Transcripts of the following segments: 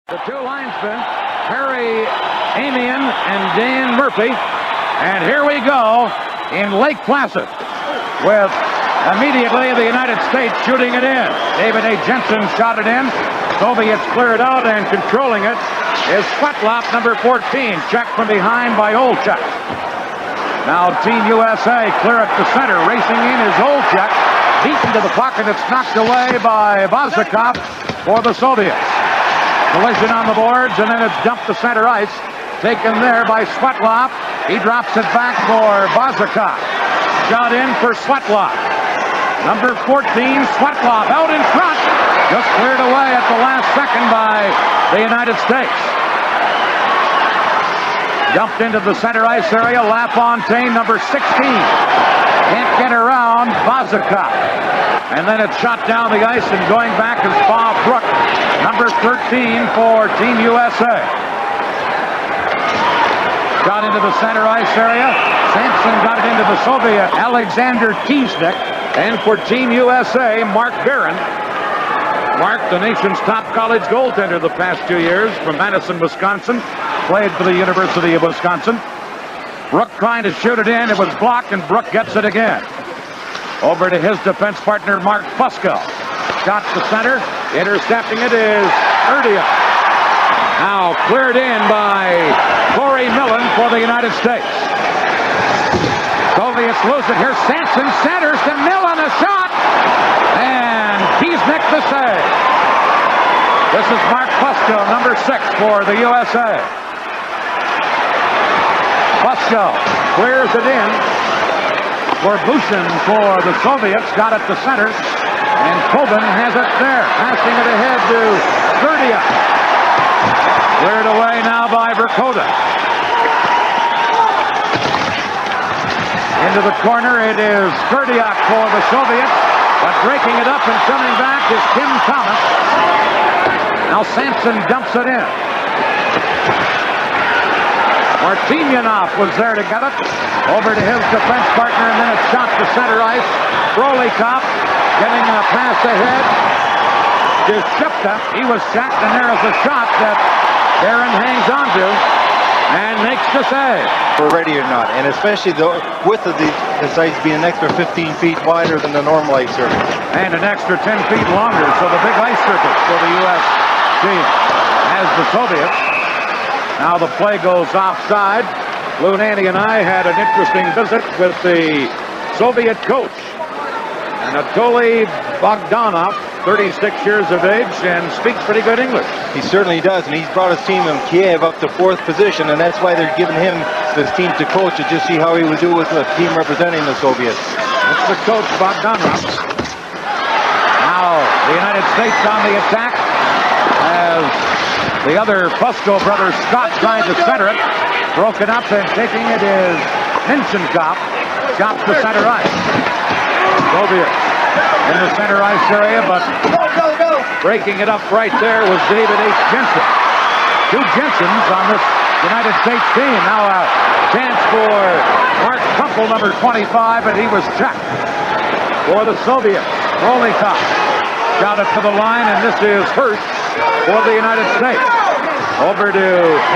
The two linesmen, Harry Amian and Dan Murphy. And here we go in Lейк-Плэсид with immediately the United States shooting it in. D.A.Jensen shot it in. Soviets clear it out, and controlling it is Svetlov, number 14, checked from behind by Olchak. Now Team USA clear at the center. Racing in is Olchak, beaten to the puck, and it's knocked away by Vazikov for the Soviets. Collision on the boards, and then it's dumped to center ice. Taken there by Svetlov. He drops it back for Vazikov. Shot in for Svetlov. Number 14, Svetlov, out in front. Just cleared away at the last second by the United States. Dumped into the center ice area. LaFontaine, number 16. Can't get around Vazikov. And then it's shot down the ice, and going back is Bob Brook, number 13 for Team USA. Got into the center ice area. Sampson got it into the Soviet Alexander Tiznik. And for Team USA, Mark Barron. Mark, the nation's top college goaltender the past 2 years from Madison, Wisconsin. Played for the University of Wisconsin. Brook trying to shoot it in. It was blocked, and Brook gets it again. Over to his defense partner, M.Fusco. Shot to center. Intercepting it is Urdia. Now cleared in by Corey Millen for the United States. Soviets lose it here. Sampson centers to Millen. A shot. And Tiznik the save. This is M.Fusco, number 6 for the USA. Fusco clears it in. Bushin for the Soviets, got it to center, and Tobin has it there, passing it ahead to Urdia. Cleared away now by Verkota. Into the corner, it is Kurdiak for the Soviets, but breaking it up and coming back is Tim Thomas. Now Sampson dumps it in. Martinyanov was there to get it. Over to his defense partner, and then it's shot to center ice. Brolikov getting a pass ahead. Deshipta, he was checked, and there is a shot that Barron hangs onto and makes the save. We're ready or not, and especially the width of the ice being an extra 15 feet wider than the normal ice surface. And an extra 10 feet longer, so the big ice surface for the U.S. team as the Soviets. Now the play goes offside. Lou Nanny and I had an interesting visit with the Soviet coach, Anatoly Bogdanov, 36 years of age, and speaks pretty good English. He certainly does, and he's brought his team in Kiev up to 4th position, and that's why they're giving him this team to coach, to just see how he would do with the team representing the Soviets. That's the coach, Bogdanov. Now the United States on the attack as the other Fusco brothers, Scott, trying to center it. Broken up, and taking it is Minchenkov. Shot to center ice. Soviets in the center ice area, but breaking it up right there was David H. Jensen. 2 Jensens on this United States team. Now a chance for Mark Kumpel, number 25, and he was checked for the Soviets. Golikov got it to the line, and this is Hurst for the United States. Over to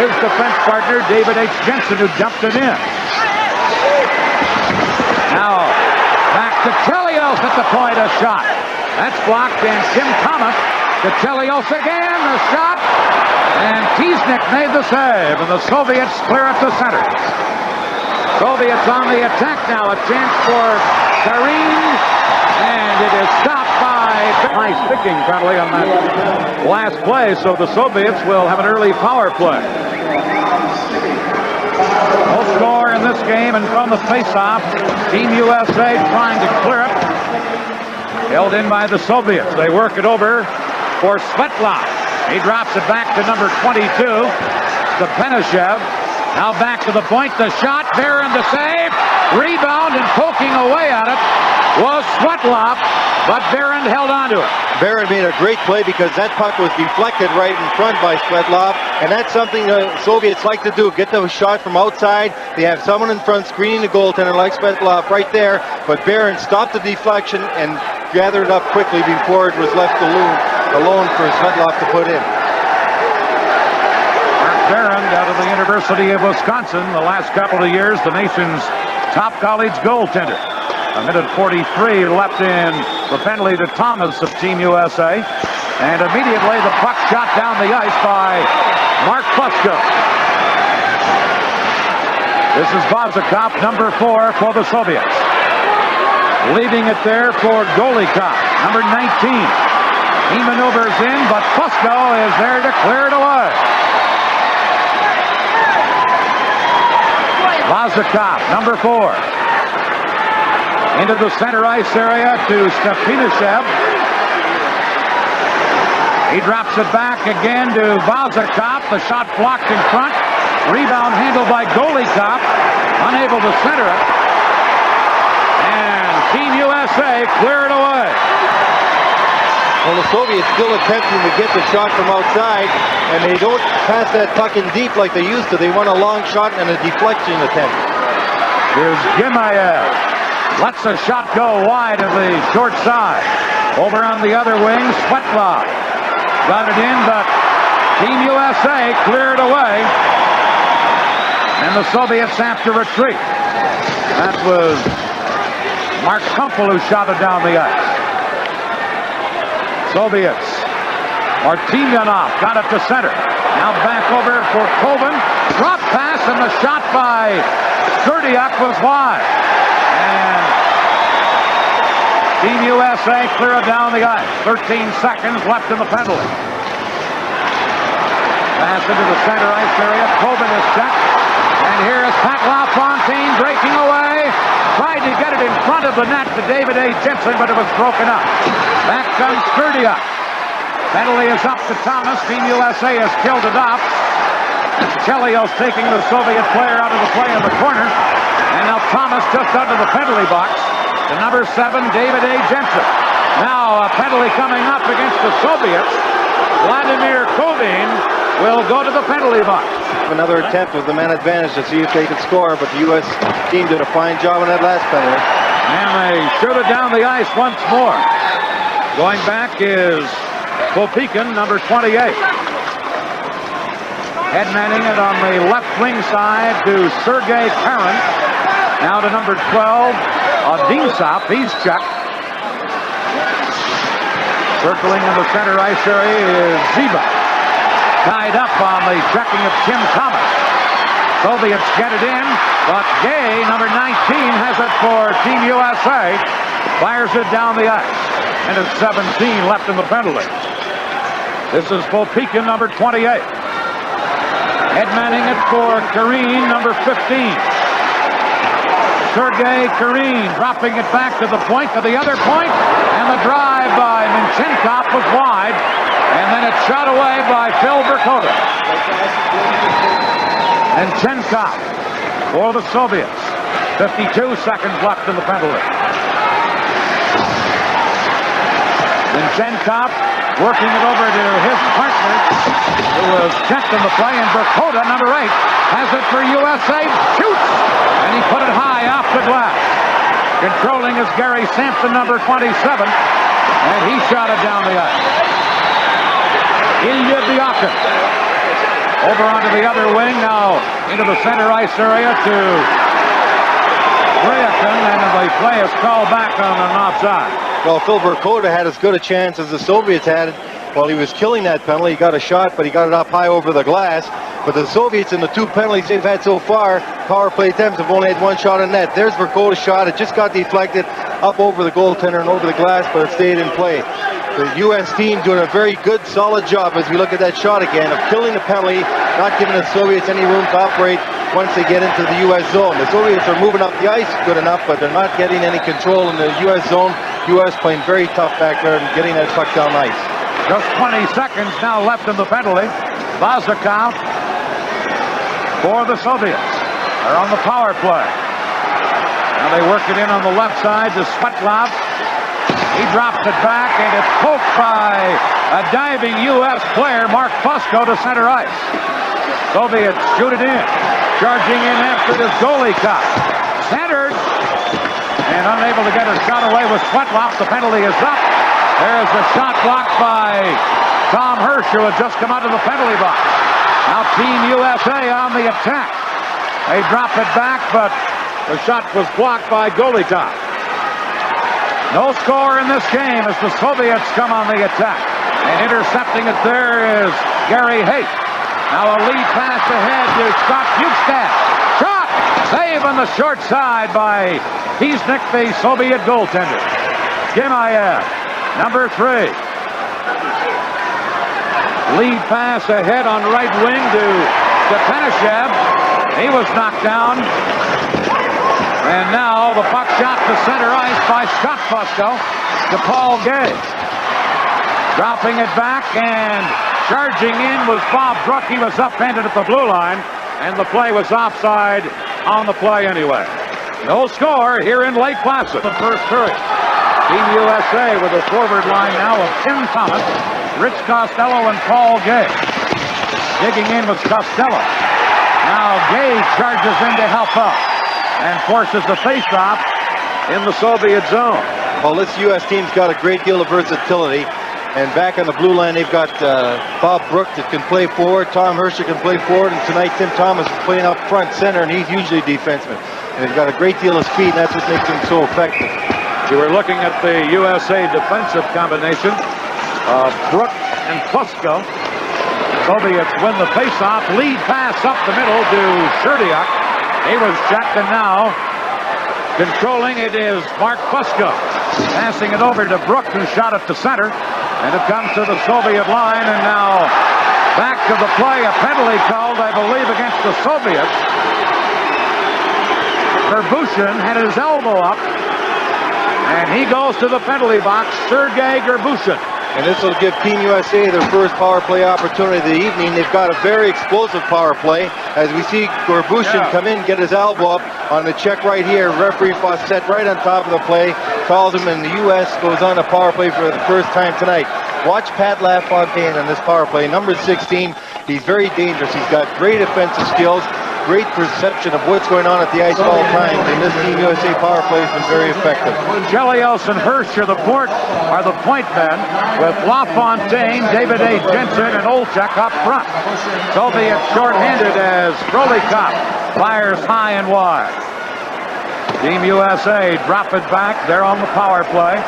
his defense partner, David H. Jensen, who dumped it in. Now, back to Chelios at the point, a shot. That's blocked, and Tim Thomas to Chelios again, the shot. And Tiznik made the save, and the Soviets clear at the center. Soviets on the attack now, a chance for Harин, and it is stopped by nice sticking penalty on that last play, so the Soviets will have an early power play. No score in this game, and from the faceoff, Team USA trying to clear it. Held in by the Soviets. They work it over for Svetlov. He drops it back to number 22, Stepanashev. Now back to the point, the shot, Barron the save, rebound, and poking away at it was Svetlov, but Barron held on to it. Barron made a great play because that puck was deflected right in front by Svetlov, and that's something the Soviets like to do, get the shot from outside. They have someone in front screening the goaltender like Svetlov right there, but Barron stopped the deflection and gathered it up quickly before it was left alone for Svetlov to put in. Barron out of the University of Wisconsin. The last couple of years, the nation's top college goaltender. A minute 43 left in the penalty to Thomas of Team USA. And immediately the puck shot down the ice by M.Fusco. This is Golykov, number 4 for the Soviets. Leaving it there for Golykov, number 19. He maneuvers in, but Fusco is there to clear it away. Golykov, number 4. Into the center ice area to Stepanishev. He drops it back again to Golykov. The shot blocked in front. Rebound handled by Golykov. Unable to center it. And Team USA clear it away. Well, the Soviets still attempting to get the shot from outside, and they don't pass that puck in deep like they used to. They want a long shot and a deflection attempt. Here's Gimaev. Lets the shot go wide of the short side. Over on the other wing, Svetlov. Got it in, but Team USA cleared away. And the Soviets have to retreat. That was Mark Kumpel who shot it down the ice. Soviets. Martinyanov got it to center. Now back over for Koven. Drop pass, and the shot by Kurdiak was wide. And Team USA clear it down the ice. 13 seconds left in the penalty. Pass into the center ice area. Koven is set. And here is Pat LaFontaine breaking away. Tried to get it in front of the net to D.A.Jensen, but it was broken up. Back comes Kurdiak. Penalty is up to Thomas. Team USA has killed it off. Chelios taking the Soviet player out of the play in the corner. And now Thomas just under the penalty box. The number 7, D.A.Jensen. Now a penalty coming up against the Soviets. Vladimir Kovin will go to the penalty box. Another attempt with the man advantage to see if they could score, but the U.S. team did a fine job on that last penalty. And they shoot it down the ice once more. Going back is Popikin, number 28. Headmanning it on the left wing side to Sergei Harrin. Now to number 12, Dinsop. He's checked. Circling in the center ice area is Ziba. Tied up on the checking of Tim Thomas. Soviets get it in, but Gay, number 19, has it for Team USA. Fires it down the ice. And it's 17 left in the penalty. This is Popikin, number 28. Headmanning it for Karin, number 15. Sergei Karin dropping it back to the point, to the other point, and the drive by Minchenkov was wide, and then it's shot away by Phil Verkota. Minchenkov for the Soviets. 52 seconds left in the penalty. Minchenkov working it over to his partner, who was checked in the play, and Verkota, number 8, has it for USA, shoots, and he put it high off the glass. Controlling is Gary Sampson, number 27, and he shot it down the ice. Ilya Biakin over onto the other wing, now into the center ice area to Bryakin, and the play is called back on an offside. Well, Phil Verkota had as good a chance as the Soviets had while he was killing that penalty. He got a shot, but he got it up high over the glass. But the Soviets, in the 2 penalties they've had so far, power play attempts, have only had 1 shot on net. There's Verkota's shot. It just got deflected up over the goaltender and over the glass, but it stayed in play. The U.S. team doing a very good, solid job as we look at that shot again of killing the penalty, not giving the Soviets any room to operate once they get into the U.S. zone. The Soviets are moving up the ice good enough, but they're not getting any control in the U.S. zone. U.S. playing very tough back there and getting that puck down ice. Just 20 seconds now left in the penalty. Golykov for the Soviets. They're on the power play. Now they work it in on the left side to Svetlov. He drops it back, and it's poked by a diving U.S. player, M.Fusco, to center ice. Soviets shoot it in. Charging in after this Golykov. Centered. And unable to get a shot away with Svetlov. The penalty is up. There's a shot blocked by Tom Hirsch, who had just come out of the penalty box. Now Team USA on the attack. They drop it back, but the shot was blocked by Golitov. No score in this game as the Soviets come on the attack. And intercepting it there is Gary Haight. Now a lead pass ahead to Scott Bukestad. Shot! Save on the short side by Piesnik, the Soviet goaltender. Skimaev, number 3. Lead pass ahead on right wing to Stepanashev. He was knocked down. And now the puck shot to center ice by Scott Fusco to Paul Gay. Dropping it back and charging in was Bob Brook. He was upended at the blue line, and the play was offside on the play anyway. No score here in Lake-Plăsid. The first period. Team USA with a forward line now of Tim Thomas, Rich Costello, and Paul Gay. Digging in with Costello. Now Gay charges in to help up and forces the face-off in the Soviet zone. Well, this U.S. team's got a great deal of versatility. And back on the blue line, they've got Bob Brook that can play forward, Tom Herschel can play forward, and tonight Tim Thomas is playing up front center, and he's usually a defenseman. And they've got a great deal of speed, and that's what makes him so effective. You were looking at the USA defensive combination of Brook and Fusco. Soviets win the faceoff. Lead pass up the middle to Sherdiak. He was checked, and now controlling it is Mark Fusco. Passing it over to Brook, who shot it to center. And it comes to the Soviet line, and now back to the play. A penalty called, I believe, against the Soviets. Gerbushin had his elbow up, and he goes to the penalty box, Sergei Gerbushin. And this will give Team USA their first power play opportunity of the evening. They've got a very explosive power play. As we see Gerbushin come in, get his elbow up on the check right here. Referee Fawcett right on top of the play, calls him, and the U.S. goes on a power play for the first time tonight. Watch Pat LaFontaine on this power play, number 16. He's very dangerous. He's got great offensive skills, great perception of what's going on at the ice at all times, and this Team USA power play has been very effective. Chelios and Hirsch are the point men, with LaFontaine, David A.Jensen, and Olchek up front. Soviets short-handed as Golikov fires high and wide. Team USA drop it back. They're on the power play.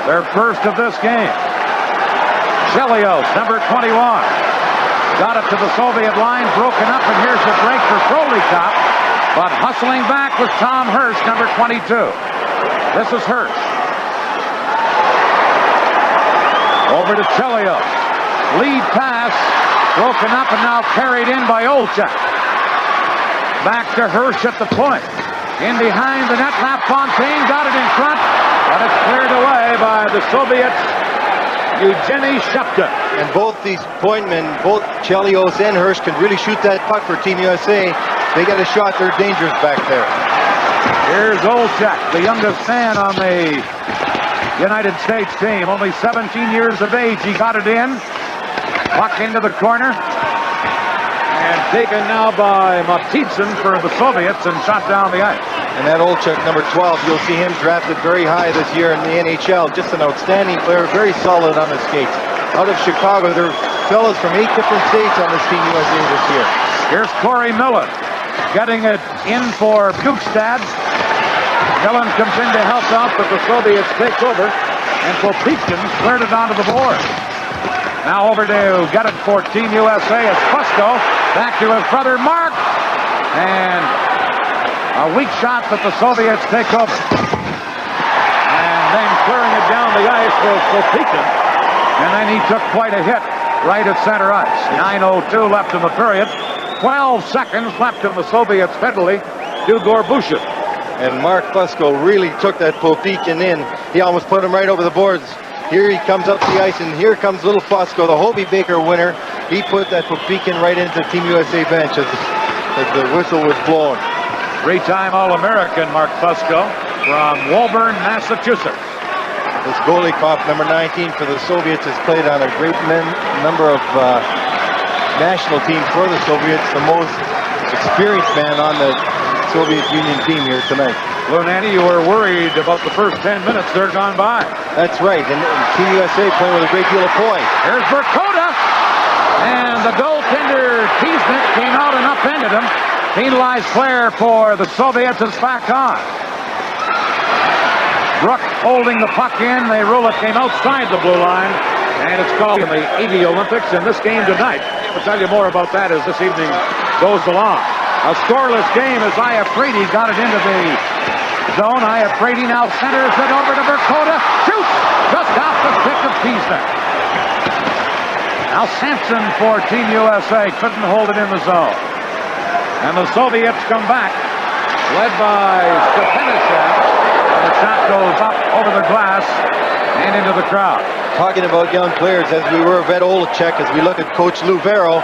Their first of this game. Chelios, number 21. Got it to the Soviet line, broken up, and here's the break for Golikov. But hustling back with Tom Hirsch, number 22. This is Hirsch. Over to Chelios. Lead pass, broken up and now carried in by Olchek. Back to Hirsch at the point. In behind the net, LaFontaine got it in front, but it's cleared away by the Soviets' Evgeny Shepton. And both these point men, both Chelios and Hirsch, can really shoot that puck for Team USA. They get a shot, they're dangerous back there. Here's Olchek, the youngest man on the United States team. Only 17 years of age. He got it in. Puck into the corner. And taken now by Matitsin for the Soviets and shot down the ice. And that Olchek, number 12, you'll see him drafted very high this year in the NHL. Just an outstanding player, very solid on the skates. Out of Chicago, there are fellas from 8 different states on this Team USA this year. Here's Corey Millen getting it in for Bukestad. Millen comes in to help out, but the Soviets take over. And Popikhin cleared it onto the board. Now over to get it for Team USA is Fusco. Back to his brother Mark. And a weak shot, but the Soviets take over. And then clearing it down the ice was Popikhin. And then he took quite a hit right at center ice. 9:02 left in the period. 12 seconds left in the Soviets' penalty to Gerbushin. And Mark Fusco really took that Popikhin in. He almost put him right over the boards. Here he comes up the ice, and here comes little Fusco, the Hobie Baker winner. He put that Popikhin right into the Team USA bench as the whistle was blown. Three-time All-American Mark Fusco from Woburn, Massachusetts. This Golikov, number 19 for the Soviets, has played on a great number of national teams for the Soviets. The most experienced man on the Soviet Union team here tonight. Lou Nanny, you were worried about the first 10 minutes. They're gone by. That's right, and Team USA playing with a great deal of poise. Here's Burkota. And the goaltender, Tiesnik, came out and upended him. Penalized player for the Soviets is back on. Brook holding the puck in. They rule it came outside the blue line. And it's called in the 80 Olympics in this game tonight. We'll tell you more about that as this evening goes along. A scoreless game as Iafredi got it into the zone. Iafredi now centers it over to Verkota. Shoots! Just off the stick of Tiesnik. Now Sampson for Team USA couldn't hold it in the zone. And the Soviets come back, led by Stepanishev. The shot goes up over the glass and into the crowd. Talking about young players, as we were at Olechek, as we look at Coach Lou Vero,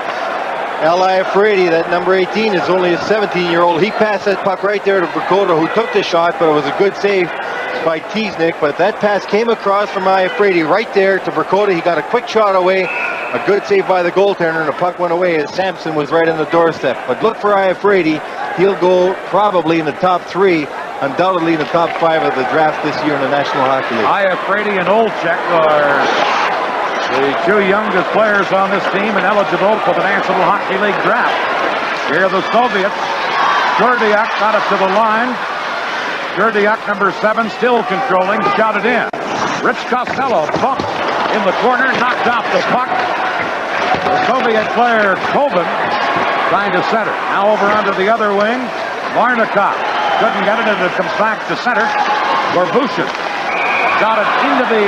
Iafredi, that number 18, is only a 17-year-old. He passed that puck right there to Verkota, who took the shot, but it was a good save by Tiesnik. But that pass came across from Iafredi right there to Verkota. He got a quick shot away. A good save by the goaltender, and the puck went away as Sampson was right on the doorstep. But look for Iafredi. He'll go probably in the top 3, undoubtedly in the top 5 of the draft this year in the National Hockey League. Iafredi and Olechek are the two youngest players on this team and eligible for the National Hockey League draft. Here are the Soviets. Gurdyak got it to the line. Gurdyak, number 7, still controlling, shot it in. Rich Costello bumped in the corner, knocked off the puck. The Soviet player, Kovin, trying to center. Now over onto the other wing. Varnikov couldn't get it, and it comes back to center. Gorbushin got it into the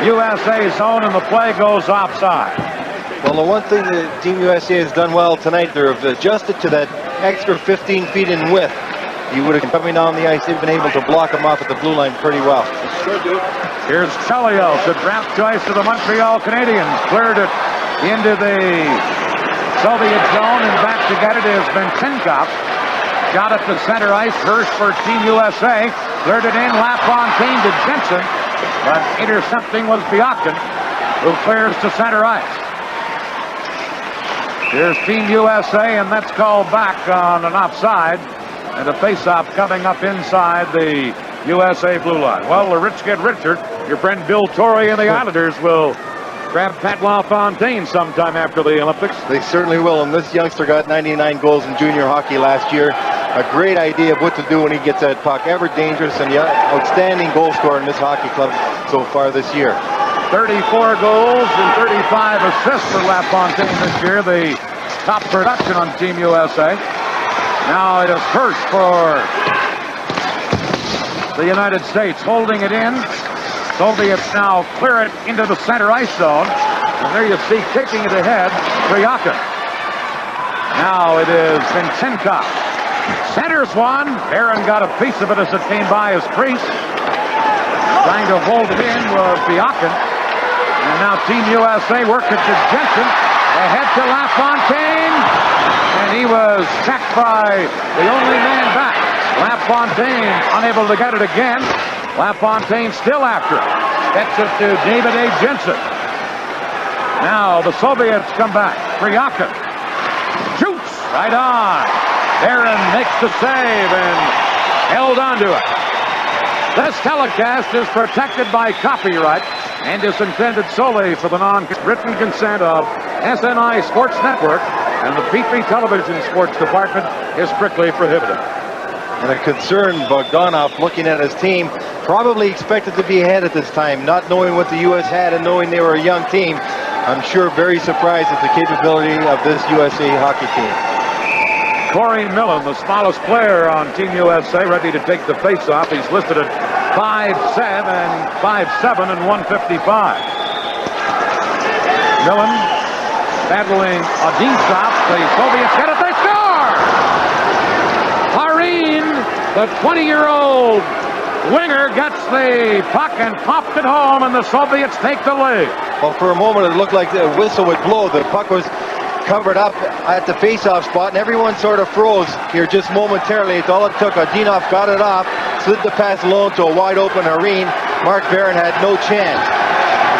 USA zone, and the play goes offside. Well, the one thing that Team USA has done well tonight, they've adjusted to that extra 15 feet in width. You would have been coming down the ice, they've been able to block him off at the blue line pretty well. Here's Chelios, the draft choice of the Montreal Canadiens. Cleared it into the Soviet zone, and back to get it is Vinchenkov. Got it to center ice, first for Team USA. Cleared it in, LaFontaine to Jensen, but intercepting was Biakin, who clears to center ice. Here's Team USA, and that's called back on an offside. And a face-off coming up inside the USA blue line. Well, the rich get richer. Your friend Bill Torrey and the Islanders will grab Pat LaFontaine sometime after the Olympics. They certainly will, and this youngster got 99 goals in junior hockey last year. A great idea of what to do when he gets that puck. Ever dangerous, and the outstanding goal scorer in this hockey club so far this year. 34 goals and 35 assists for LaFontaine this year, the top production on Team USA. Now it is first for the United States, holding it in. Soviets now clear it into the center ice zone. And there you see, kicking it ahead, Kryakin. Now it is Vinchenkov. Centers one. Aaron got a piece of it as it came by his crease. Trying to hold it in was Biakin. And now Team USA work it to Jensen. Ahead to LaFontaine. And he was checked by the only man back. LaFontaine unable to get it again. LaFontaine still after it. Gets it to D.A.Jensen. Now the Soviets come back. Kryakin shoots right on. Aaron makes the save and held onto it. This telecast is protected by copyright and is intended solely for the non-written consent of SNI Sports Network, and the Petrie Television Sports Department is strictly prohibited. And a concerned Bogdanov, looking at his team, probably expected to be ahead at this time, not knowing what the U.S. had and knowing they were a young team. I'm sure very surprised at the capability of this USA hockey team. Corey Millen, the smallest player on Team USA, ready to take the faceoff. He's listed at 5'7", and 155. Millen battling Odintsov. The Soviets get it. They score! Hareen, the 20-year-old winger, gets the puck and popped it home, and the Soviets take the lead. Well, for a moment, it looked like the whistle would blow. The puck was covered up at the face-off spot, and everyone sort of froze here just momentarily. It's all it took. Odinov got it off, slid the pass alone to a wide-open Hareen. Mark Barron had no chance.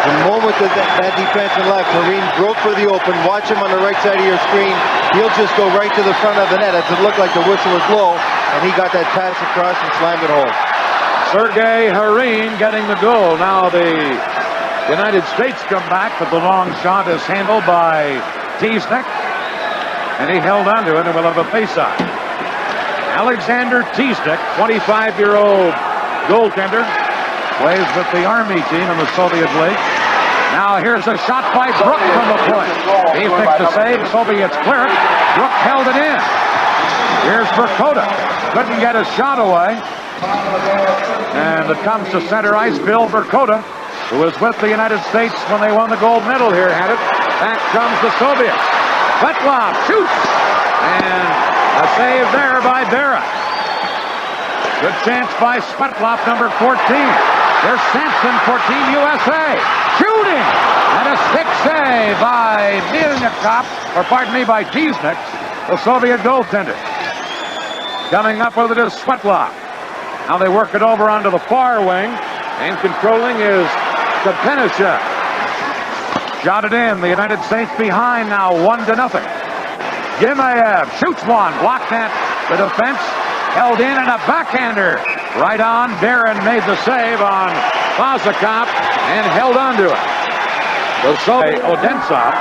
The moment that defenseman left, Hareen broke for the open. Watch him on the right side of your screen. He'll just go right to the front of the net as it looked like the whistle was blow, and he got that pass across and slammed it home. Sergei Hareen getting the goal. Now the United States come back, but the long shot is handled by Tiesnik, and he held onto it and will have a face-off. Alexander Tiesnik, 25-year-old goaltender, plays with the Army team in the Soviet League. Now here's a shot by Brook from the point. He picked the save. Soviets clear it. Brook held it in. Here's Verkota. Couldn't get a shot away. And it comes to center ice. Bill Verkota, who was with the United States when they won the gold medal here, had it. Back comes the Soviets. Svetlov shoots. And a save there by Berra. Good chance by Svetlov, number 14. There's Sampson for Team USA. Shooting! And a stick save by Milnikov, or pardon me, by Tiesnik, the Soviet goaltender. Coming up with it is Svetlov. Now they work it over onto the far wing, and controlling is Kapenisha. Shot it in. The United States behind now, 1-0. Gimaev shoots one, blocked at the defense, held in, and a backhander. Right on. Darren made the save on Fazakov and held on to it. The Soviet Odensov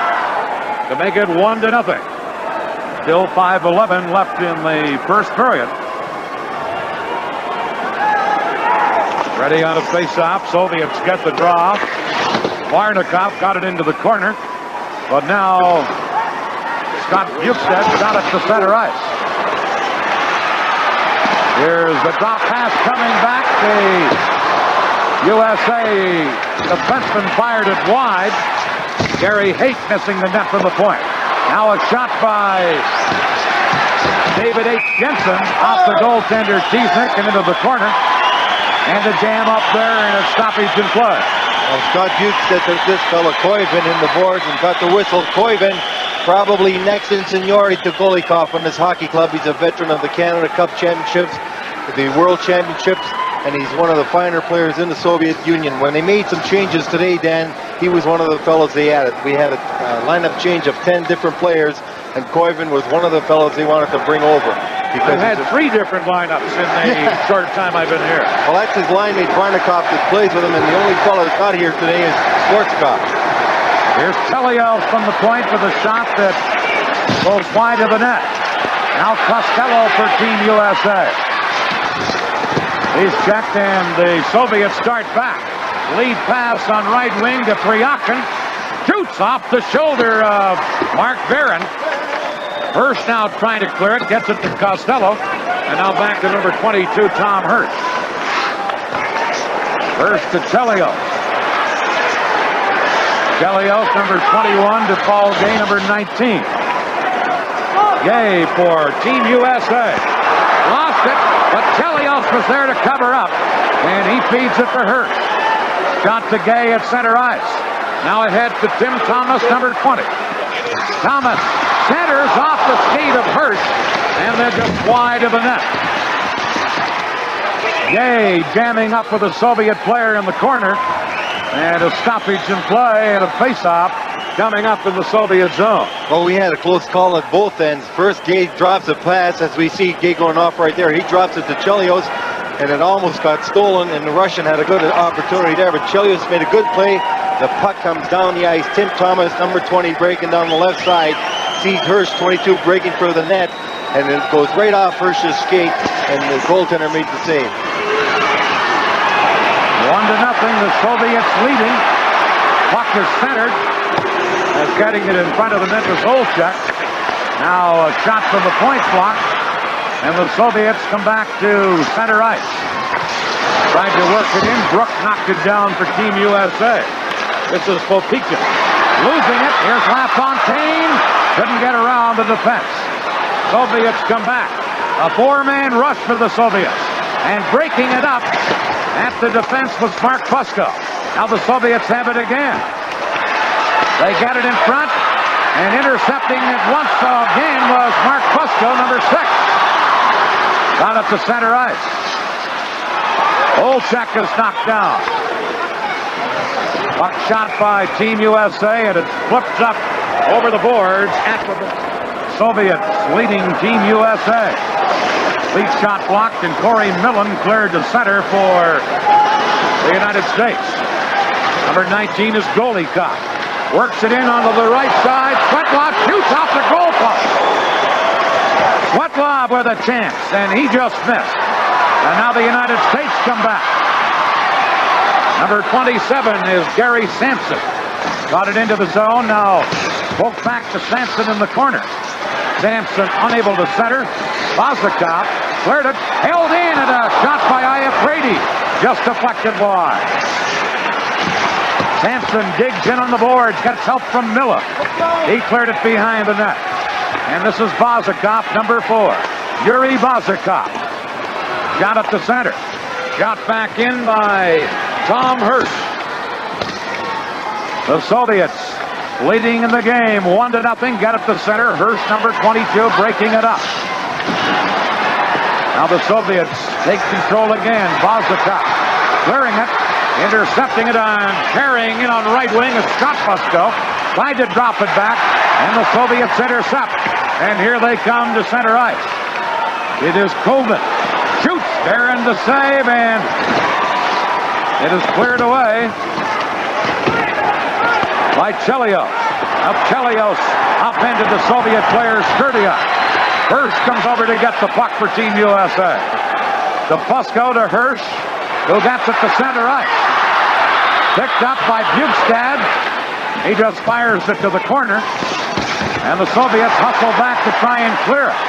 to make it 1-0. Still 5:11 left in the first period. Ready on a face-off. Soviets get the draw. Varnikov got it into the corner, but now Scott Bukestad got it to center ice. Here's the drop pass coming back. The USA defenseman fired it wide. Gary Haight missing the net from the point. Now a shot by David Jensen off the goaltender Tiesnik and into the corner. And a jam up there and a stoppage in play. Well, Scott Bukestad took this fellow Koivu in the boards and got the whistle. Koivu probably next in seniority to Golikov on his hockey club. He's a veteran of the Canada Cup Championships, the World Championships, and he's one of the finer players in the Soviet Union. When they made some changes today, Dan, he was one of the fellows they added. We had a lineup change of 10 different players, and Koivu was one of the fellows they wanted to bring over. I've had 3 different lineups in the short time I've been here. Well, that's his line mate, Varnikov, that plays with him, and the only fellow that got here today is Schwarzkopf. Here's Teleo from the point with a shot that goes wide of the net. Now Costello for Team USA. He's checked, and the Soviets start back. Lead pass on right wing to Pryakin. Shoots off the shoulder of Mark Barron. Hurst now trying to clear it, gets it to Costello, and now back to number 22, Tom Hurst. Hurst to Chelios. Chelios, number 21, to Paul Gay, number 19. Gay for Team USA. Lost it, but Chelios was there to cover up, and he feeds it to Hurst. Shot to Gay at center ice. Now ahead to Tim Thomas, number 20. Thomas centers off the skate of Hurst, and then just wide of the net. Gay jamming up with a Soviet player in the corner, and a stoppage in play and a face-off coming up in the Soviet zone. Well, we had a close call at both ends. First, Gay drops a pass, as we see Gay going off right there. He drops it to Chelios, and it almost got stolen, and the Russian had a good opportunity there, but Chelios made a good play. The puck comes down the ice. Tim Thomas, number 20, breaking down the left side. Sees Hurst, 22, breaking for the net, and it goes right off Hurst's skate, and the goaltender made the save. 1-0, the Soviets leading. Puck is centered. As getting it in front of the net was Olchek. Now a shot from the point block, and the Soviets come back to center ice. Tried to work it in. Brook knocked it down for Team USA. This is Popikin. Losing it. Here's LaFontaine. Couldn't get around the defense. Soviets come back. A 4-man rush for the Soviets. And breaking it up at the defense was M.Fusco. Now the Soviets have it again. They get it in front. And intercepting it once again was M.Fusco, number 6. Got it to center ice. Olchek is knocked down. Puck shot by Team USA, and it flips up over the boards at the Soviets leading Team USA. Lead shot blocked, and Corey Millen cleared to center for the United States. Number 19 is Golикov. Works it in onto the right side. Svetlov shoots off the goal post. Svetlov with a chance, and he just missed. And now the United States come back. Number 27 is Gary Sampson. Got it into the zone. Now poked back to Sampson in the corner. Sampson unable to center. Vozikov cleared it. Held in, and a shot by Brady. Just deflected wide. Sampson digs in on the boards. Gets help from Miller. He cleared it behind the net. And this is Vozikov, number 4. Yuri Vozikov. Got up to center. Shot back in by Tom Hirsch. The Soviets leading in the game 1-0. Got up to center. Hirsch, number 22, breaking it up. Now the Soviets take control again. Vozikov clearing it. Intercepting it and carrying it on right wing is M.Fusco. Tried to drop it back, and the Soviets intercept. And here they come to center ice. It is Colvin. Shoots there in the save, and it is cleared away by Chelios. Up Chelios up into the Soviet player Skurdia. Hirsch comes over to get the puck for Team USA. M.Fusco to Hirsch, who gets it to center ice. Picked up by Bukestad. He just fires it to the corner. And the Soviets hustle back to try and clear it.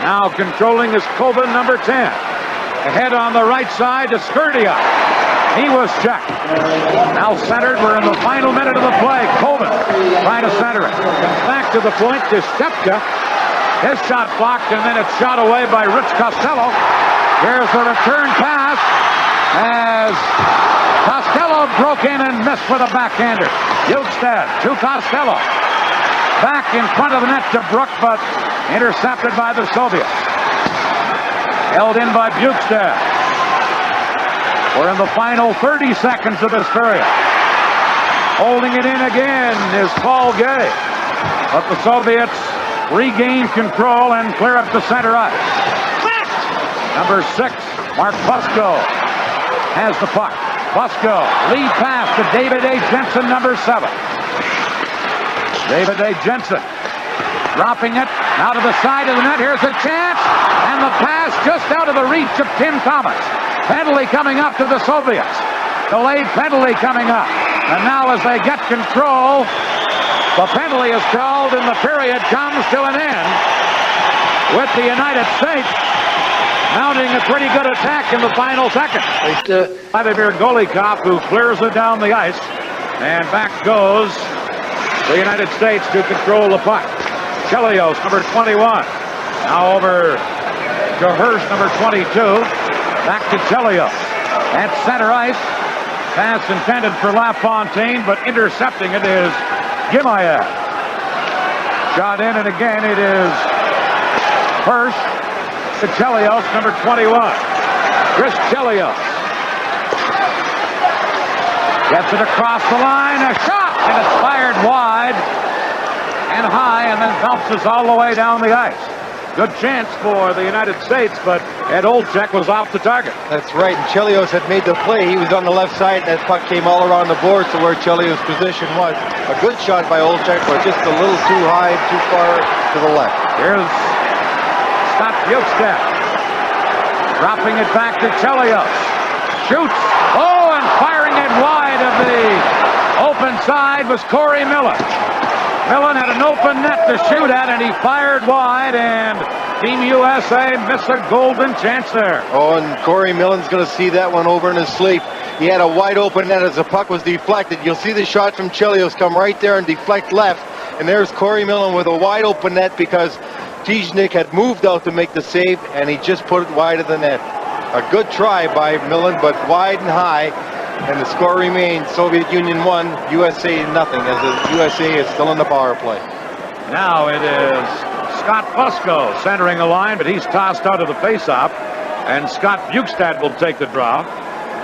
Now controlling is Colvin, number 10. Ahead on the right side to Skurdia. He was checked. Now centered. We're in the final minute of the play. Colvin trying to center it. Comes back to the point to Stepka. His shot blocked, and then it's shot away by Rich Costello. Here's the return pass as Costello broke in and missed with a backhander. Bukestad to Costello. Back in front of the net to Brook, but intercepted by the Soviets. Held in by Bukestad. We're in the final 30 seconds of this period. Holding it in again is Paul Gay. But the Soviets regain control and clear up the center ice. Number 6, M.Fusco has the puck. Fusco, lead pass to David D.A.Jensen, number 7. David D.A.Jensen dropping it out of the side of the net. Here's a chance, and the pass just out of the reach of Tim Thomas. Penalty coming up to the Soviets. Delayed penalty coming up. And now as they get control, the penalty is called, and the period comes to an end with the United States mounting a pretty good attack in the final seconds. Vladimir Golикov, who clears it down the ice, and back goes the United States to control the puck. Chelios, number 21. Now over to Hirsch, number 22. Back to Chelios at center ice. Pass intended for LaFontaine, but intercepting it is Gimayev. Shot in, and again it is Hirsch to Chelios, number 21. Chris Chelios gets it across the line. A shot, and it's fired wide and high, and then bounces all the way down the ice. Good chance for the United States, but Ed Olczyk was off the target. That's right, and Chelios had made the play. He was on the left side, and that puck came all around the board to where Chelios' position was. A good shot by Olczyk, but just a little too high, too far to the left. Here's Scott Bukestad dropping it back to Chelios. Shoots. Oh, and firing it wide of the open side was Corey Millen. Millen had an open net to shoot at, and he fired wide, and Team USA missed a golden chance there. Oh, and Corey Millen's going to see that one over in his sleep. He had a wide open net as the puck was deflected. You'll see the shot from Chelios come right there and deflect left, and there's Corey Millen with a wide open net because Tijnik had moved out to make the save, and he just put it wide of the net. A good try by Millen, but wide and high. And the score remains Soviet Union 1, USA nothing, as the USA is still in the power play. Now it is Scott Fusco centering the line, but he's tossed out of the faceoff, and Scott Bukestad will take the draw.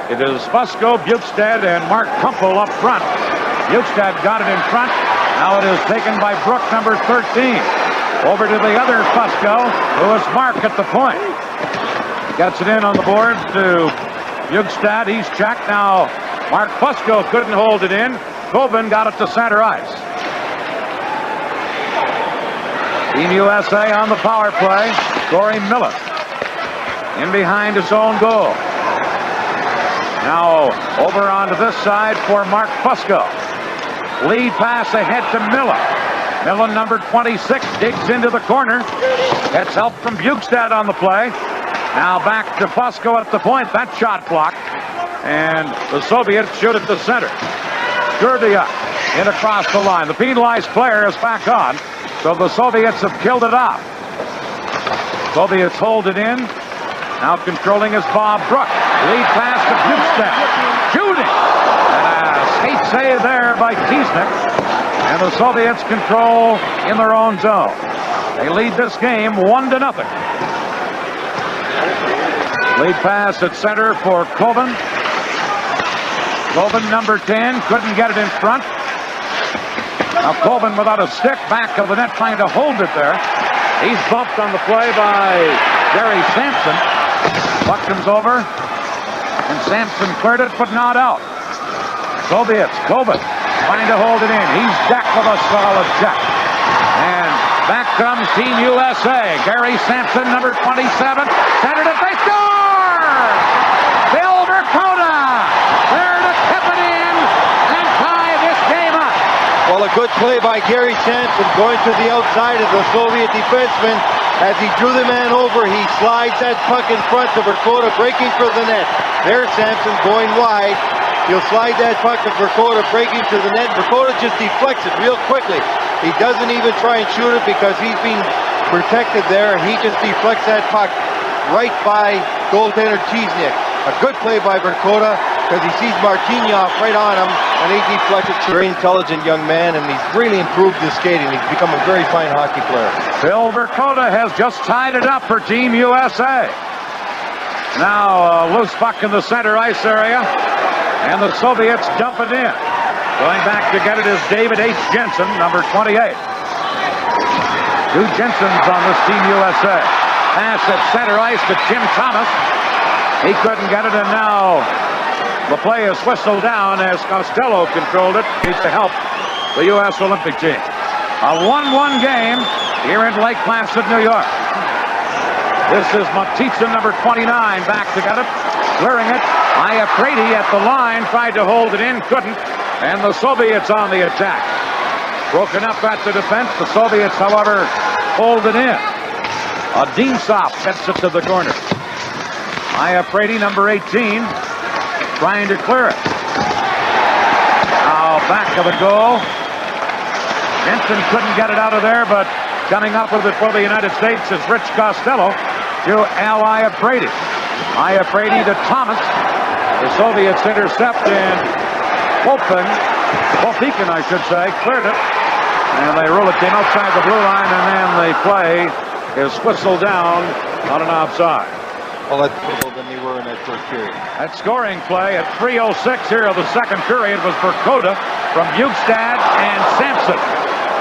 It is Fusco, Bukestad, and Mark Kumpel up front. Bukestad got it in front. Now it is taken by Brook, number 13. Over to the other Fusco, who is Mark at the point. Gets it in on the board to Bukestad. He's checked now. Mark Fusco couldn't hold it in. Kobin got it to center ice. Team USA on the power play. Corey Miller in behind his own goal. Now over onto this side for Mark Fusco. Lead pass ahead to Miller. Miller, number 26, digs into the corner. Gets help from Bjugstad on the play. Now back to Fusco at the point. That shot blocked. And the Soviets shoot at the center. Gurdia in across the line. The penalized player is back on. So the Soviets have killed it off. Soviets hold it in. Now controlling is Bob Brook. Lead pass to Bjugstad. Shooting. And a skate save there by Kiesnick. And the Soviets control in their own zone. They lead this game 1-0. Lead pass at center for Kobin. Kobin, number 10, couldn't get it in front. Now Kobin without a stick, back of the net, trying to hold it there. He's bumped on the play by Gary Sampson. Puck comes over, and Sampson cleared it, but not out. Soviets, Kobin, trying to hold it in. He's decked with a solid check. And back comes Team USA. Gary Sampson, number 27, centered it, they score! Bill Verkota there to tip it in and tie this game up. Well, a good play by Gary Sampson going to the outside of the Soviet defenseman. As he drew the man over, he slides that puck in front to Verkota, breaking for the net. There's Sampson going wide. He'll slide that puck to Verkota, breaking to the net. Verkota just deflects it real quickly. He doesn't even try and shoot it because he's being protected there. He just deflects that puck right by goaltender Cheesnick. A good play by Verkota because he sees Martinov right on him, and he deflected. Very intelligent young man, and he's really improved his skating. He's become a very fine hockey player. Bill Verkota has just tied it up for Team USA. Now a loose puck in the center ice area, and the Soviets dump it in. Going back to get it is David H. Jensen, number 28. Two Jensens on this Team USA. Pass at center ice to Jim Thomas. He couldn't get it, and now the play is whistled down as Costello controlled it. Needs to help the U.S. Olympic team. A 1-1 game here in Lake-Placid, New York. This is Matitsa, number 29, back to get it. Clearing it. Iafredi at the line, tried to hold it in, couldn't. And the Soviets on the attack. Broken up at the defense. The Soviets, however, hold it in. Dinsop gets it to the corner. Iafredi, number 18, trying to clear it. Now back of the goal. Jensen couldn't get it out of there, but coming up with it for the United States is Rich Costello to Al Iafredi. Iafredi to Thomas. The Soviets intercept, and Popikin, I should say, cleared it. And they rule it, came outside the blue line, and then the play is whistled down on an offside. Well, that's better than they were in that first period. That scoring play at 3:06 here of the second period was Verkota from Bjugstad and Sampson.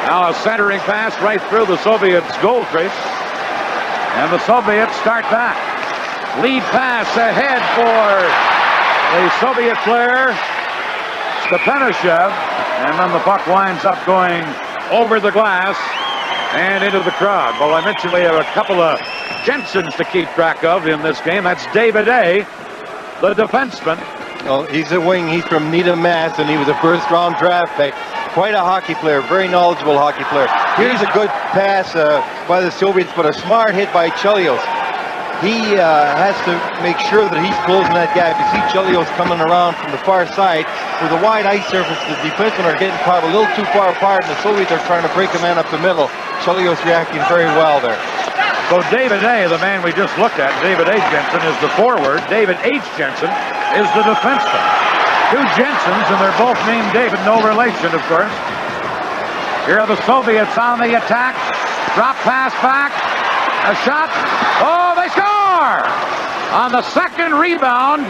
Now a centering pass right through the Soviets' goal crease. And the Soviets start back. Lead pass ahead for the Soviet player, Stepanashev. And then the puck winds up going over the glass and into the crowd. Well, I mentioned we have a couple of Jensens to keep track of in this game. That's David A., the defenseman. Well, he's a wing. He's from Needham, Mass., and he was a first-round draft pick. Quite a hockey player, very knowledgeable hockey player. Here's a good pass by the Soviets, but a smart hit by Chelios. He has to make sure that he's closing that gap. You see Chelios coming around from the far side. With a wide ice surface, the defensemen are getting caught a little too far apart, and the Soviets are trying to break a man up the middle. Chelios reacting very well there. So David A., the man we just looked at, David A. Jensen, is the forward. David H. Jensen is the defenseman. Two Jensens, and they're both named David. No relation, of course. Here are the Soviets on the attack. Drop pass back. A shot. Oh, they score! On the second rebound,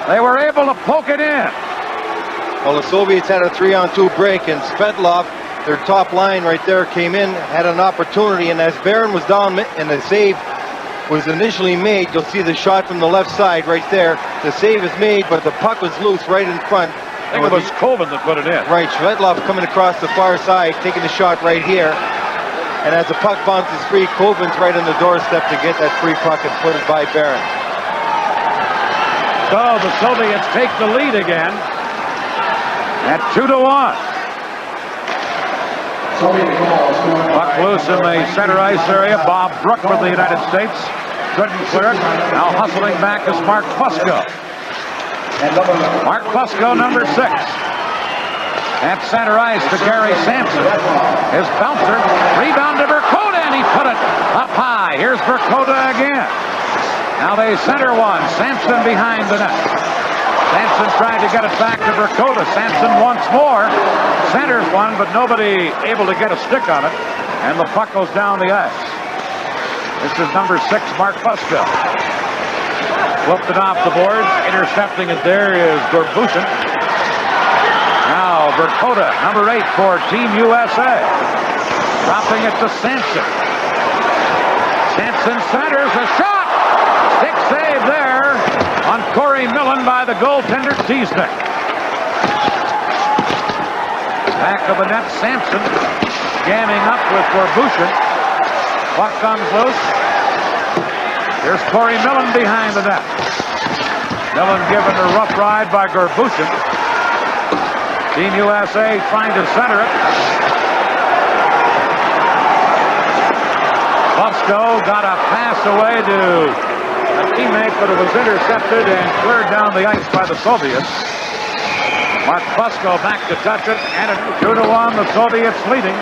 they were able to poke it in. Well, the Soviets had a 3-on-2 break, and Svetlov, their top line right there, came in, had an opportunity, and as Barron was down in the save was initially made. You'll see the shot from the left side right there. The save is made, but the puck was loose right in front. I think it was Colvin that put it in. Right, Svetlov coming across the far side, taking the shot right here. And as the puck bounces free, Colvin's right on the doorstep to get that free puck and put it by Barron. So the Soviets take the lead again at 2-1. Puck loose in the center ice area. Bob Brook for the United States. Couldn't clear it. Now hustling back is Mark Fusco. Mark Fusco, number 6. At center ice to Gary Sampson. His bouncer. Rebound to Verkota, and he put it up high. Here's Verkota again. Now they center one. Sampson behind the net. Sampson tried to get it back to Verkota. Sampson once more. Centers one, but nobody able to get a stick on it. And the puck goes down the ice. This is number 6, Mark Fusco. Flipped it off the boards. Intercepting it there is Gorbushin. Now Verkota, number 8 for Team USA. Dropping it to Sampson. Sampson centers a shot. Stick save there on Corey Millen by the goaltender Tiesnick. Back of the net, Sampson jamming up with Gorbushin. Puck comes loose. Here's Corey Millen behind the net. Millen given a rough ride by Gorbushin. Team USA trying to center it. Fusco got a pass away to a teammate, but it was intercepted and cleared down the ice by the Soviets. Mark Fusco back to touch it, and it's 2-1, the Soviets leading.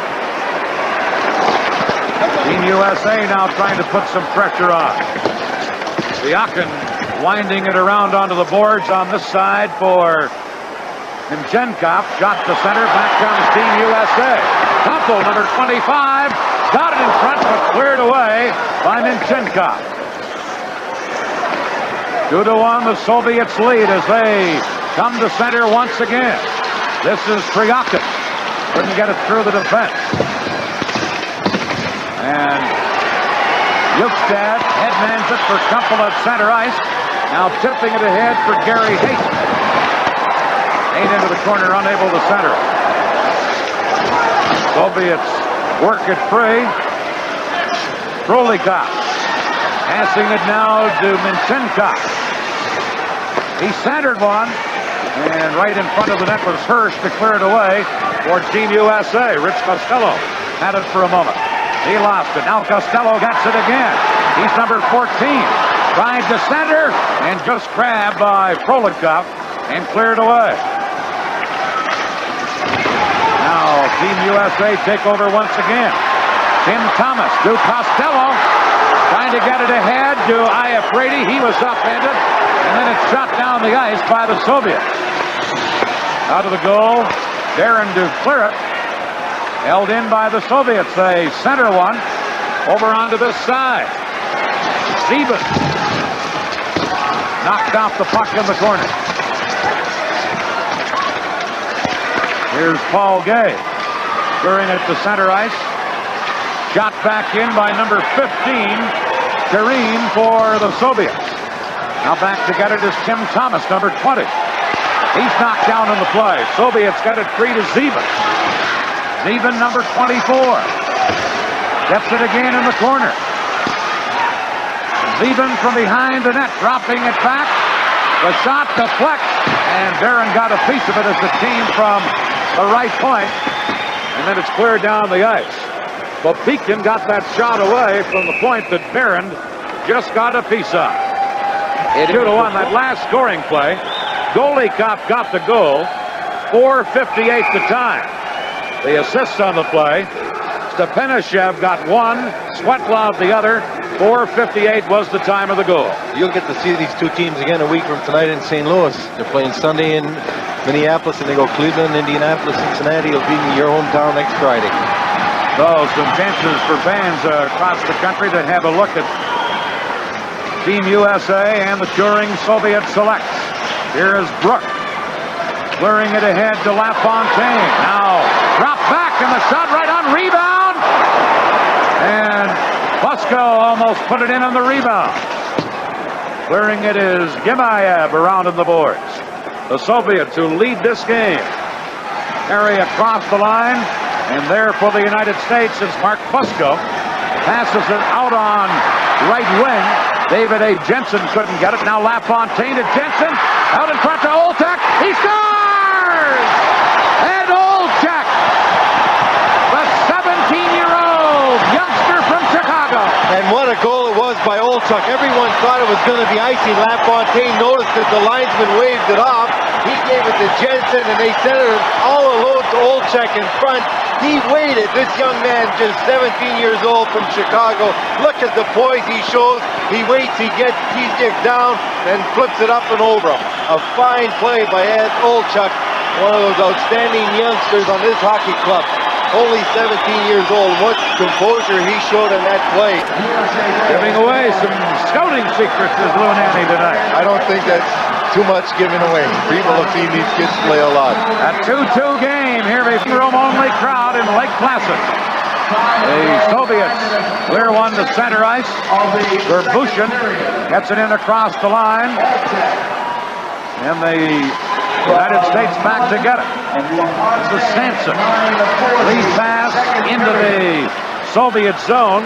Team USA now trying to put some pressure on. Viakin winding it around onto the boards on this side for Minchenkov. Shot to center, back comes Team USA. Temple, number 25, got it in front, but cleared away by Minchenkov. 2-1, the Soviets lead as they come to center once again. This is Kryakin. Couldn't get it through the defense. And Yukstad headmans it for Kumpel at center ice. Now tipping it ahead for Gary Hayton. Hayton into the corner, unable to center it. Soviets work it free. Golikov passing it now to Minchenkov. He centered one, and right in front of the net was Hirsch to clear it away for Team USA. Rich Costello had it for a moment. He lost it. Now Costello gets it again. He's number 14. Tried to center and just grabbed by Frolikov and cleared away. Now Team USA take over once again. Tim Thomas to Costello. Trying to get it ahead to Iafredi. He was upended. And then it's shot down the ice by the Soviets. Out of the goal. Barron to clear it. Held in by the Soviets. They center one over onto this side. Sieben knocked off the puck in the corner. Here's Paul Gay clearing it to center ice. Shot back in by number 15, Kareem for the Soviets. Now back to get it is Tim Thomas, number 20. He's knocked down in the play. Soviets got it free to Sieben. Sieben, number 24. Gets it again in the corner. Sieben from behind the net, dropping it back. The shot deflects, and Barron got a piece of it as the team from the right point. And then it's cleared down the ice. But Pekin got that shot away from the point that Barron just got a piece of. 2-1, that last scoring play. Golikov got the goal. 4:58 the time. The assists on the play. Stepanashev got one. Svetlov the other. 4:58 was the time of the goal. You'll get to see these two teams again a week from tonight in St. Louis. They're playing Sunday in Minneapolis, and they go Cleveland, Indianapolis, Cincinnati. It'll be in your hometown next Friday. So some chances for fans across the country to have a look at Team USA and the touring Soviet selects. Here's Brook clearing it ahead to LaFontaine. Now drop back and the shot right on rebound. And M.Fusco almost put it in on the rebound. Clearing it is S.Gimaев around on the boards. The Soviets who lead this game carry across the line, and there for the United States is M.Fusco. Passes it out on right wing. D.A.Jensen couldn't get it. Now LaFontaine to Jensen. Out in front to Olczak. He scores! And Olczak, the 17-year-old youngster from Chicago. And what a goal it was by Olczak. Everyone thought it was going to be icing. LaFontaine noticed that the linesman waved it off. He gave it to Jensen, and they sent it all alone to Olczak in front. He waited. This young man, just 17 years old from Chicago. Look at the poise he shows. He waits, he gets T-stick down, and flips it up and over him. A fine play by Ed Olczak, one of those outstanding youngsters on this hockey club. Only 17 years old. What composure he showed in that play. Giving away some scouting secrets is Lou Nanny tonight. I don't think that's too much given away. People have seen these kids play a lot. A 2-2 game here before room-only crowd in Lake-Plăsид. The Soviets clear one to center ice. Verbushin gets it in across the line. And the United States back to get it. This is Sampson. Lead pass into the Soviet zone.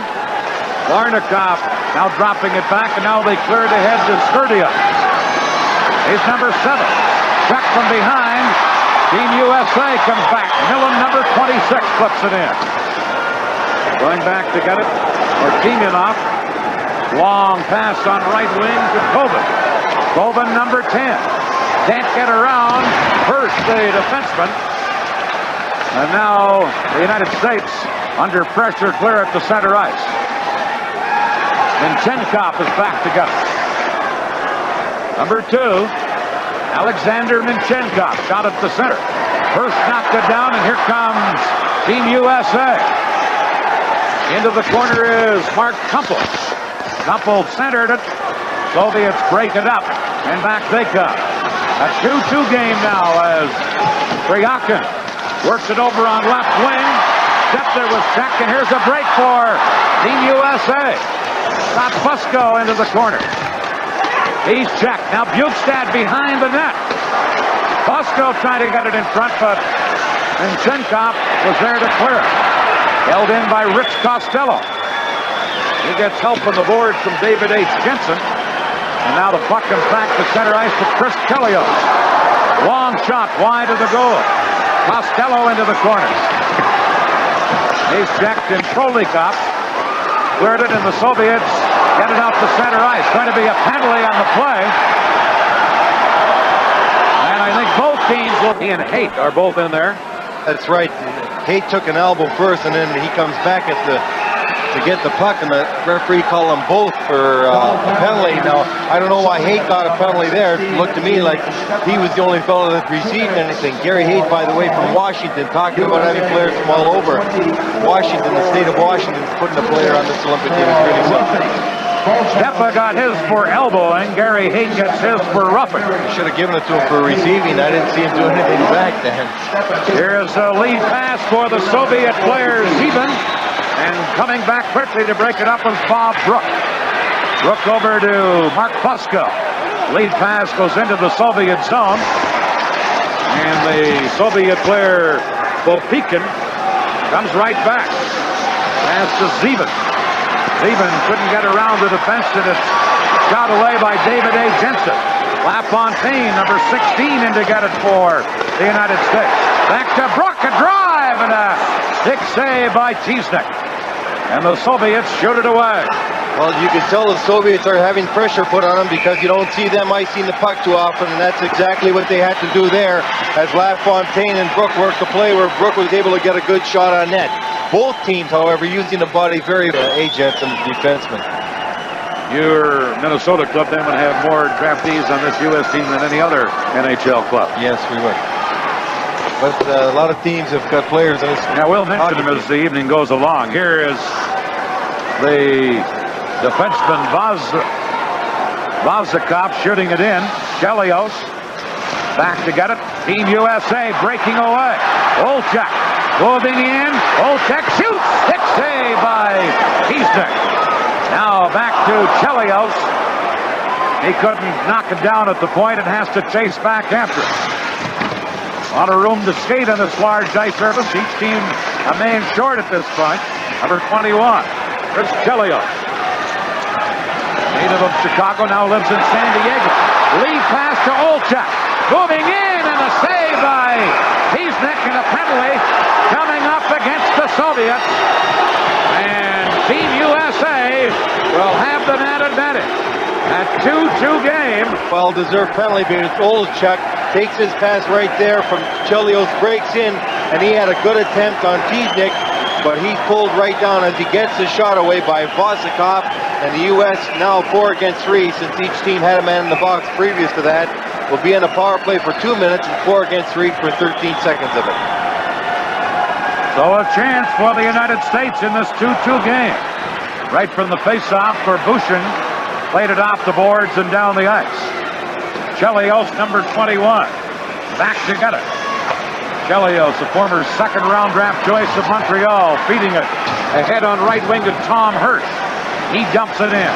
Varnikov now dropping it back, and now they clear it ahead to Sturdia. He's number 7. Check from behind. Team USA comes back. Millen, number 26, clips it in. Going back to get it. Martinov. Long pass on right wing to Koven. Koven, number 10. Can't get around. First, the defenseman. And now the United States under pressure, clear at the center ice. Minchenkov is back to get it. Number 2, Alexander Minchenkov, shot at the center. First knocked it down, and here comes Team USA. Into the corner is Mark Kumpel. Kumpel centered it. Soviets break it up, and back they come. A 2-2 game now as Bryakin works it over on left wing. Stepner was checked, and here's a break for Team USA. Got Fusco into the corner. He's checked. Now Bukestad behind the net. Fusco trying to get it in front, but Minchenkov was there to clear it. Held in by Rich Costello. He gets help on the boards from D.A.Jensen. And now the puck comes back to center ice to Chris Kelios. Long shot wide of the goal. Costello into the corner. He's checked in Prolikov. Cleared it, and the Soviets get it out to center ice. Going to be a penalty on the play. And I think both teams, he and Haight, are both in there. That's right. Haight took an elbow first, and then he comes back at to get the puck, and the referee called them both for a penalty. Now, I don't know why Haight got a penalty there. It looked to me like he was the only fellow that received anything. Gary Haight, by the way, from Washington, talking about having players from all over. Washington, the state of Washington, putting a player on this Olympic team is really something. Stepa got his for elbowing. Gary Haight gets his for roughing. I should have given it to him for receiving. I didn't see him do anything back then. Here's a lead pass for the Soviet player, Zibin. And coming back quickly to break it up was Bob Brook. Brook over to Mark Fusco. Lead pass goes into the Soviet zone. And the Soviet player, Bopikin, comes right back. Pass to Zibin. Zibin couldn't get around the defense, and it's shot away by D.A.Jensen. LaFontaine, number 16, in to get it for the United States. Back to Brook, a drive, and a stick save by Tiesnik. And the Soviets shoot it away. Well, you can tell the Soviets are having pressure put on them because you don't see them icing the puck too often, and that's exactly what they had to do there as LaFontaine and Brook worked the play where Brook was able to get a good shot on net. Both teams, however, using the body very well. A.Jensen, the defenseman. Your Minnesota club then would have more draftees on this U.S. team than any other NHL club. Yes, we would. But a lot of teams have got players in this. Now, we'll mention them as the evening goes along. Here is the defenseman Vazikov shooting it in. Kelios back to get it. Team USA breaking away. Olczak Moving in. Olchek shoots. Stick save by Tiesnik. Now back to Chelios. He couldn't knock it down at the point and has to chase back after it. A lot of room to skate on this large ice surface. Each team a man short at this point. Number 21, Chris Chelios. Native of Chicago, now lives in San Diego. Lead pass to Olchek. Moving in and a save by Tiesnik and a penalty coming up against the Soviets. And Team USA will have the net advantage. A 2-2 game. Well-deserved penalty because Olchek takes his pass right there from Chelios, breaks in, and he had a good attempt on Tiesnik, but he's pulled right down as he gets the shot away by Vosikov, and the U.S. now 4 against 3, since each team had a man in the box previous to that, will be in a power play for 2 minutes and 4 against 3 for 13 seconds of it. So a chance for the United States in this 2-2 game. Right from the face-off for Bushin. Played it off the boards and down the ice. Chelios, number 21. Back to get it. Chelios, the former second-round draft choice of Montreal, feeding it ahead on right wing to Tom Hirsch. He dumps it in.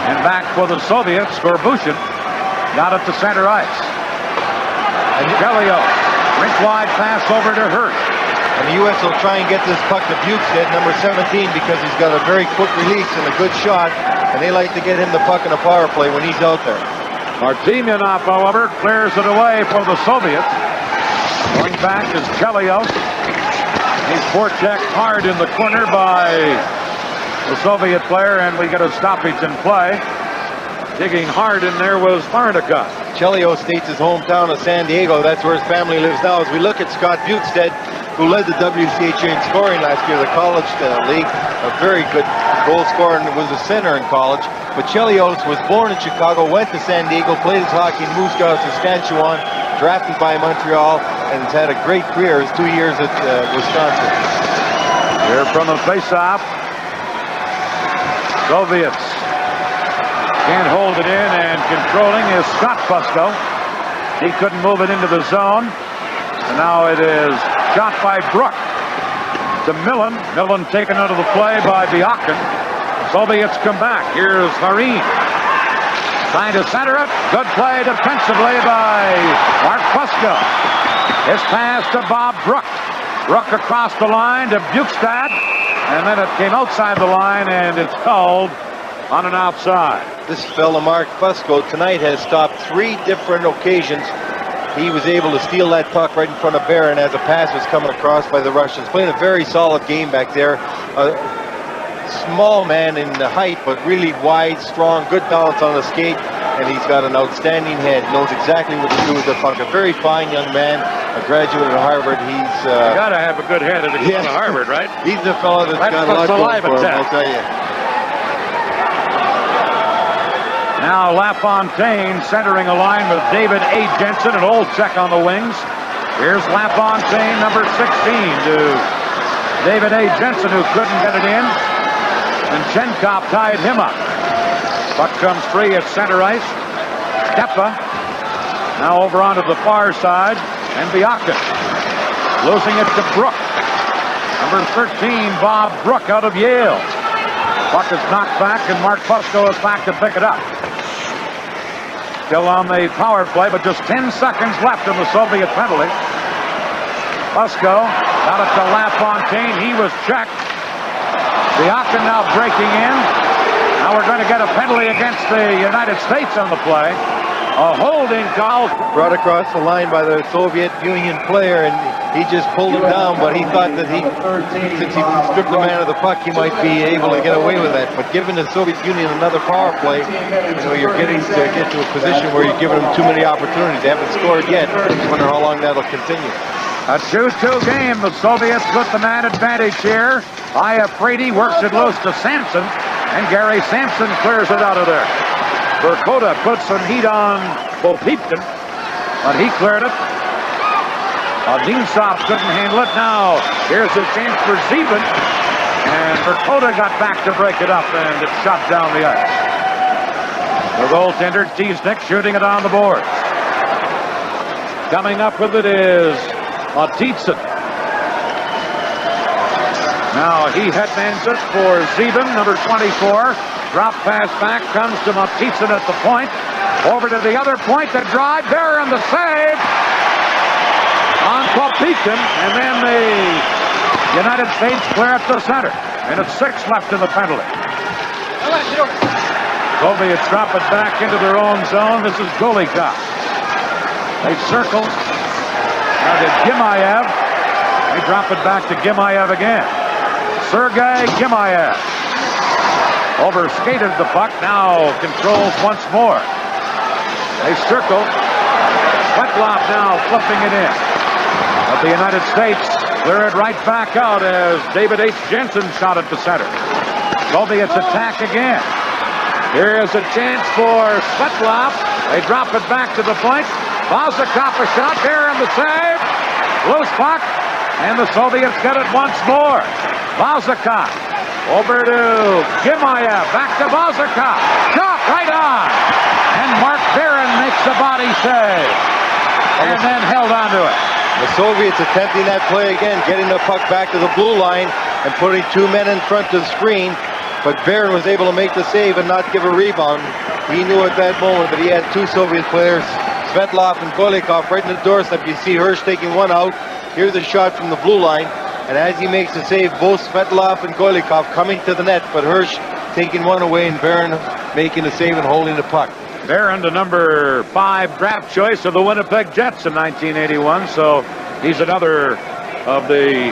And back for the Soviets for Bushin. Got it to center ice. And Chelios, rink-wide pass over to Hirsch. And the U.S. will try and get this puck to Bukestad, number 17, because he's got a very quick release and a good shot, and they like to get him the puck in a power play when he's out there. Artemionov, however, clears it away for the Soviets. Going back is Chelios. He's forechecked hard in the corner by the Soviet player, and we get a stoppage in play. Digging hard in there was Varnikov. Chelios states his hometown of San Diego. That's where his family lives now. As we look at Scott Bukestad, who led the WCHA in scoring last year, the college league, a very good goal scorer and was a center in college. But Chelios was born in Chicago, went to San Diego, played his hockey in Moose Jaw, Saskatchewan, drafted by Montreal, and has had a great career his 2 years at Wisconsin. Here from the face-off, Soviets can't hold it in, and controlling is Scott Fusco. He couldn't move it into the zone. And now it is shot by Brook to Millen. Millen taken out of the play by Biakin. Soviets come back. Here's Hareen. Trying to center it. Good play defensively by Mark Fusco. His pass to Bob Brook. Brook across the line to Bukestad. And then it came outside the line, and it's called on an offside. This fella, Mark Fusco, tonight has stopped 3 different occasions. He was able to steal that puck right in front of Barron as a pass was coming across by the Russians. Playing a very solid game back there. A small man in the height, but really wide, strong, good balance on the skate. And he's got an outstanding head. Knows exactly what to do with the puck. A very fine young man, a graduate at Harvard. He's you got to have a good head at yes. Harvard, right? He's the fellow that's got a lot going for him, I'll tell you. Now LaFontaine centering a line with David A.Jensen and Olchek on the wings. Here's LaFontaine, number 16, to David A.Jensen, who couldn't get it in. And Chenkov tied him up. Puck comes free at center ice. Keppa now over onto the far side. And Biakin losing it to Brook. Number 13, Bob Brook out of Yale. Puck is knocked back, and Mark Fusco is back to pick it up. Still on the power play, but just 10 seconds left in the Soviet penalty. Fusco got it to LaFontaine. He was checked. Biakin now breaking in. Now we're going to get a penalty against the United States on the play. A holding call. Brought across the line by the Soviet Union player, and he just pulled him down, but he thought that since he stripped the man of the puck, he might be able to get away with that. But giving the Soviet Union another power play, you're getting to get to a position where you're giving them too many opportunities. They haven't scored yet. I wonder how long that'll continue. A 2-2 game. The Soviets with the man advantage here. Iafredi works it loose to Sampson, and Gary Sampson clears it out of there. Verkota put some heat on Bopipkin, but he cleared it. Dinsov couldn't handle it. Now, here's a chance for Zeben, and Verkota got back to break it up, and it shot down the ice. The goaltender, Tiesnik, shooting it on the boards. Coming up with it is Matitsin. Now he headmans it for Zeben, number 24. Drop pass back, comes to Matitsan at the point. Over to the other point, the drive there and the save on Popichin. And then the United States clear at the center. And it's 6 left in the penalty. Soviets drop it back into their own zone. This is Golikov. They circle. Now to J.Gimayev. They drop it back to J.Gimayev again. Sergei J.Gimayev. Overskated the puck. Now controls once more. They circle. Svetlov now flipping it in. But the United States clear it right back out as David H. Jensen shot at the center. Soviets attack again. Here is a chance for Svetlov. They drop it back to the point. Vazakov a shot there and the save. Loose puck. And the Soviets get it once more. Vazakov. Over to J.Gimayev. Back to Vazakov. Shot right on. And Mark Barron makes the body save. And then held onto it. The Soviets attempting that play again, getting the puck back to the blue line and putting 2 men in front of the screen. But Barron was able to make the save and not give a rebound. He knew at that moment that he had 2 Soviet players, Svetlov and Golikov, right in the doorstep. You see Hirsch taking one out. Here's a shot from the blue line. And as he makes the save, both Svetlov and Golikov coming to the net, but Hirsch taking one away and Barron making the save and holding the puck. Barron, the number 5 draft choice of the Winnipeg Jets in 1981, so he's another of the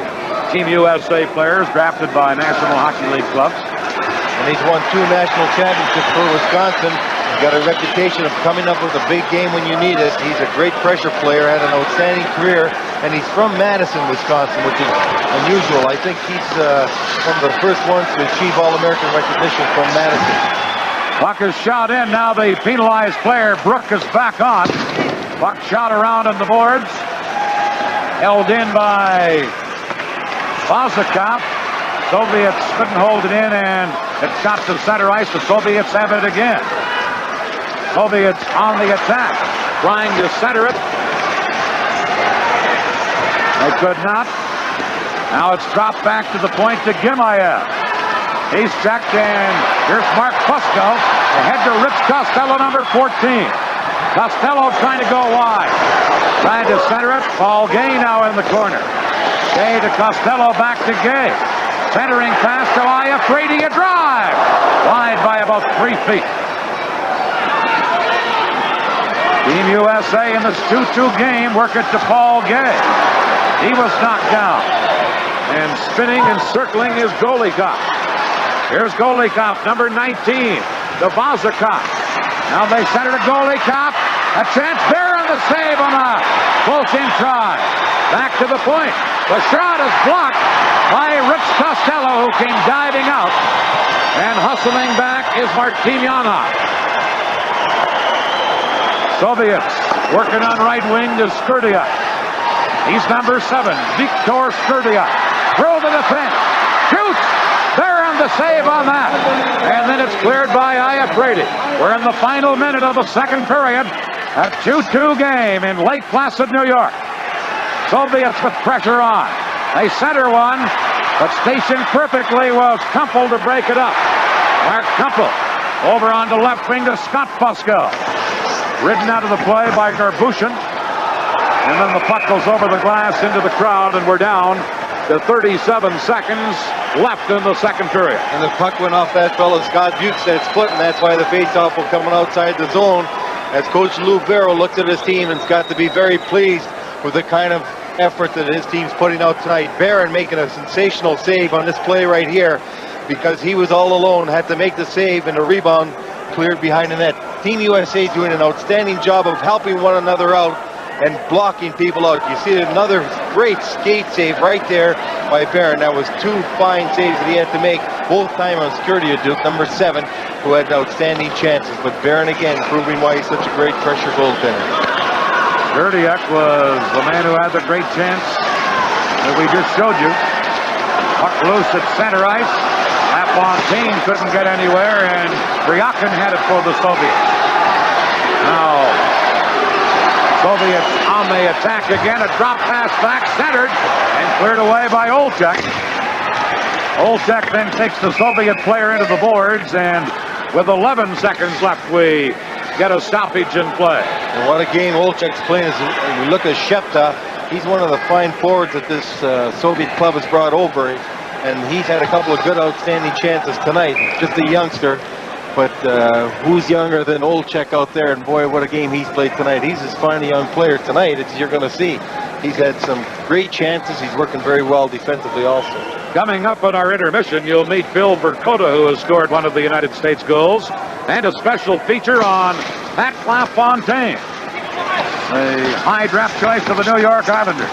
Team USA players drafted by National Hockey League clubs. And he's won 2 national championships for Wisconsin. He's got a reputation of coming up with a big game when you need it. He's a great pressure player, had an outstanding career, and he's from Madison, Wisconsin, which is unusual. I think he's one of the first ones to achieve All-American recognition from Madison. Puck is shot in. Now the penalized player, Brook, is back on. Puck shot around on the boards. Held in by Vazakov. Soviets couldn't hold it in, and it shot to center ice. The Soviets have it again. Soviets on the attack, trying to center it. They could not. Now it's dropped back to the point to J.Gimayev. He's checked, and here's Mark Fusco. Ahead to Rich Costello, number 14. Costello trying to go wide. Trying to center it. Paul Gay now in the corner. Gay to Costello, back to Gay. Centering pass to Iafredi, a drive. Wide by about 3 feet. Team USA in this 2-2 game work it to Paul Gay. He was knocked down. And spinning and circling is Golikov. Here's Golikov, number 19, to Vazakov. Now they center to Golikov. A chance there on the save on a close-in try. Back to the point. The shot is blocked by Rich Costello, who came diving out. And hustling back is Martinianov. Soviets working on right wing to Skurdia. He's number 7, Viktor Skurdia. Through the defense. Shoots! There on the save on that. And then it's cleared by Iafredi. We're in the final minute of the second period. A 2-2 game in Lake-Placid, New York. Soviets with pressure on. They center one, but stationed perfectly was Kumpel to break it up. Mark Kumpel over on the left wing to Scott Fusco. Ridden out of the play by Garbushin. And then the puck goes over the glass into the crowd, and we're down to 37 seconds left in the second period. And the puck went off that fellow Scott Bukestad's foot, and that's why the faceoff will coming outside the zone. As Coach Lou Barrow looks at his team and's got to be very pleased with the kind of effort that his team's putting out tonight. Barron making a sensational save on this play right here because he was all alone, had to make the save, and the rebound cleared behind the net. Team USA doing an outstanding job of helping one another out and blocking people out. You see another great skate save right there by Barron. That was 2 fine saves that he had to make, both time on Skurdia, number 7, who had outstanding chances. But Barron again proving why he's such a great pressure goaltender. Skurdia was the man who had the great chance that we just showed you. Puck loose at center ice. LaFontaine couldn't get anywhere, and Bryakin had it for the Soviets. Now, Soviets on the attack again. A drop pass back, centered, and cleared away by Olchek. Olchek then takes the Soviet player into the boards, and with 11 seconds left, we get a stoppage in play. And what a game Olchek's playing. As we look at Shepta, he's one of the fine forwards that this Soviet club has brought over, and he's had a couple of good outstanding chances tonight. Just a youngster, but who's younger than Olchek out there? And boy, what a game he's played tonight. He's as fine a young player tonight as you're going to see. He's had some great chances. He's working very well defensively also. Coming up on our intermission, you'll meet Bill Verkota, who has scored one of the United States goals, and a special feature on Pat LaFontaine, the high draft choice of the New York Islanders.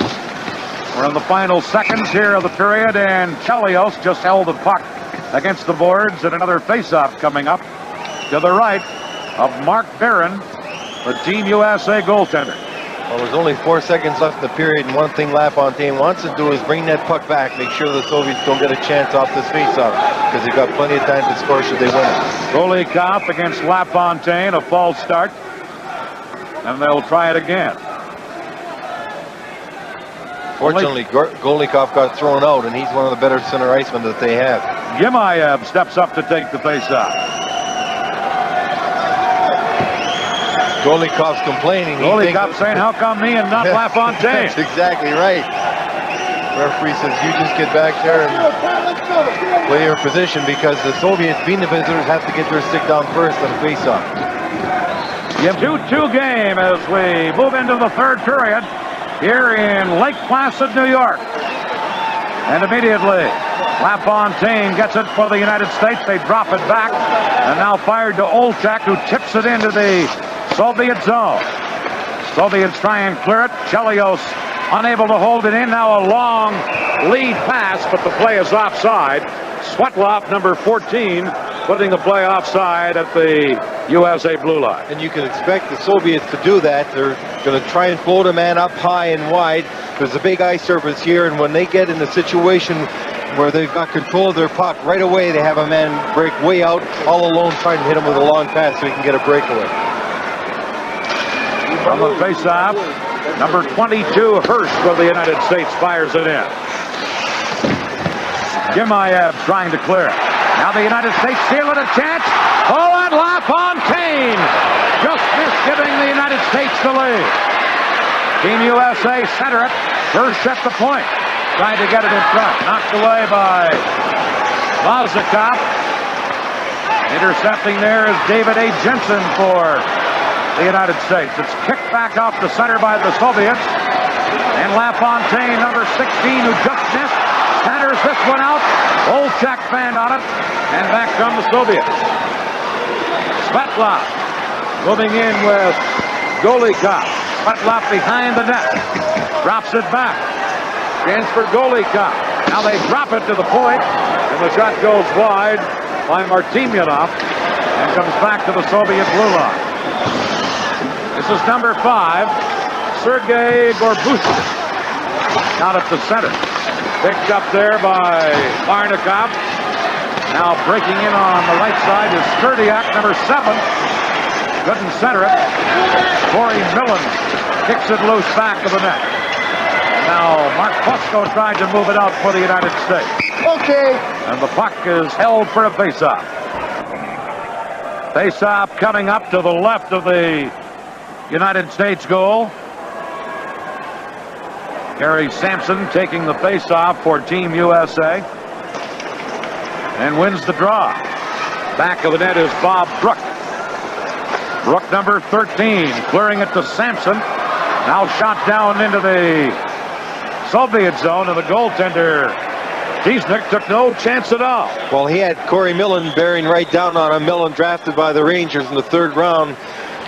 We're in the final seconds here of the period, and Chelios just held the puck against the boards, and another face-off coming up to the right of Mark Barron, the Team USA goaltender. Well, there's only 4 seconds left in the period, and one thing LaFontaine wants to do is bring that puck back, make sure the Soviets don't get a chance off this face-off, because they've got plenty of time to score should they win it. Golikoff against LaFontaine, a false start, and they'll try it again. Fortunately, Golikoff got thrown out, and he's one of the better center icemen that they have. Ż.Gimаев steps up to take the face-off. Golikoff's complaining. Golikoff saying, how come me and not LaFontaine? That's exactly right. Referee says, you just get back there and play your position, because the Soviets, being the visitors, have to get their stick down first on the face-off. 2-2 game as we move into the third period here in Lake-Placid, New York. And immediately, LaFontaine gets it for the United States. They drop it back, and now fired to Olchek, who tips it into the Soviet zone. Soviets try and clear it. Chelios unable to hold it in. Now a long lead pass, but the play is offside. Svetlov, number 14, putting the play offside at the USA blue line. And you can expect the Soviets to do that. They're going to try and float a man up high and wide. There's a big ice surface here, and when they get in a situation where they've got control of their puck, right away they have a man break way out, all alone, trying to hit him with a long pass so he can get a breakaway. From the face-off, number 22, Hirsch for the United States fires it in. Ż.Gimаев trying to clear it. Now the United States stealing a chance. Oh, and LaFontaine just missed giving the United States the lead. Team USA center it. Hirsch at the point, trying to get it in front. Knocked away by Vazikov. Intercepting there is D.A.Jensen for the United States. It's kicked back off the center by the Soviets. And LaFontaine, number 16, who just missed, centers this one out. Olchek band on it. And back come the Soviets. Svetlov moving in with Golikoff. Svetlov behind the net. Drops it back. Chance for Golikoff. Now they drop it to the point. And the shot goes wide by Martynov. And comes back to the Soviet blue line. This is number 5, Sergei Gorbushkin, out at the center. Picked up there by Barnikov. Now breaking in on the right side is Sturdiak, number 7. Couldn't center it. Corey Millen kicks it loose back of the net. Now M.Fusco tried to move it out for the United States. Okay. And the puck is held for a face-off. Face-off coming up to the left of the United States goal. Gary Sampson taking the face-off for Team USA and wins the draw. Back of the net is Bob Brook. Brook, number 13, clearing it to Sampson. Now shot down into the Soviet zone, and the goaltender Tiesnik took no chance at all. Well, he had Corey Millen bearing right down on him. Millen, drafted by the Rangers in the 3rd round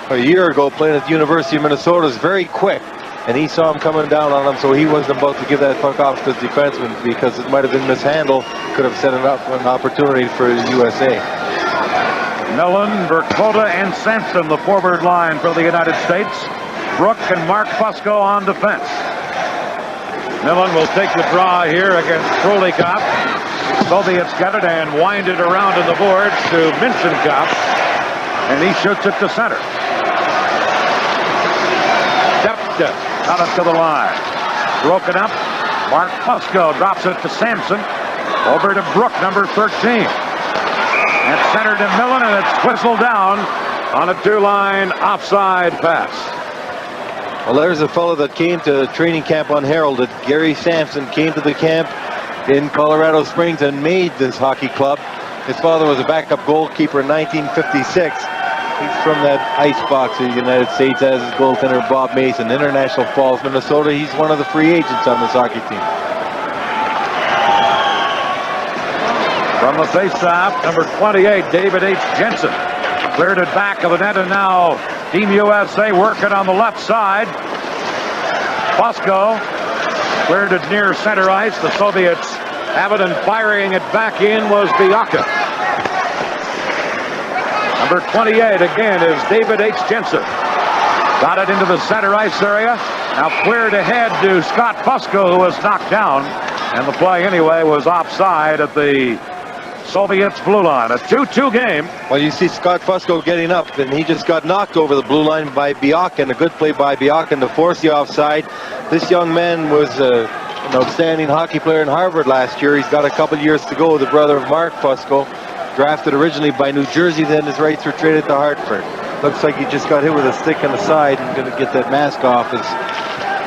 a year ago, playing at the University of Minnesota, is very quick, and he saw him coming down on him, so he wasn't about to give that puck off to his defenseman, because it might have been mishandled. Could have set it up for an opportunity for the USA. Millen, Verkota, and Sampson, the forward line for the United States. Brook and M.Fusco on defense. Millen will take the draw here against Krolikov. Soviets get it and wind it around in the boards to Minchenkov, and he shoots it to center. Got it to the line. Broken up. M.Fusco drops it to Sampson. Over to Brook, number 13. It's centered to Millen, and it's whistled down on a 2-line offside pass. Well, there's a fellow that came to training camp unheralded. Gary Sampson came to the camp in Colorado Springs and made this hockey club. His father was a backup goalkeeper in 1956. He's from that ice box of the United States, as his goaltender Bob Mason. International Falls, Minnesota. He's one of the free agents on this hockey team. From the faceoff, number 28, David H. Jensen cleared it back of the net, and now Team USA working on the left side. M.Fusco cleared it near center ice. The Soviets have it, and firing it back in was Biaka. Number 28 again is David H. Jensen. Got it into the center ice area. Now cleared ahead to Scott Fusco, who was knocked down. And the play anyway was offside at the Soviets' blue line. A 2-2 game. Well, you see Scott Fusco getting up, and he just got knocked over the blue line by Biakin. A good play by Biakin to force the offside. This young man was an outstanding hockey player in Harvard last year. He's got a couple years to go. The brother of Mark Fusco, drafted originally by New Jersey, then his rights were traded to Hartford. Looks like he just got hit with a stick on the side and going to get that mask off as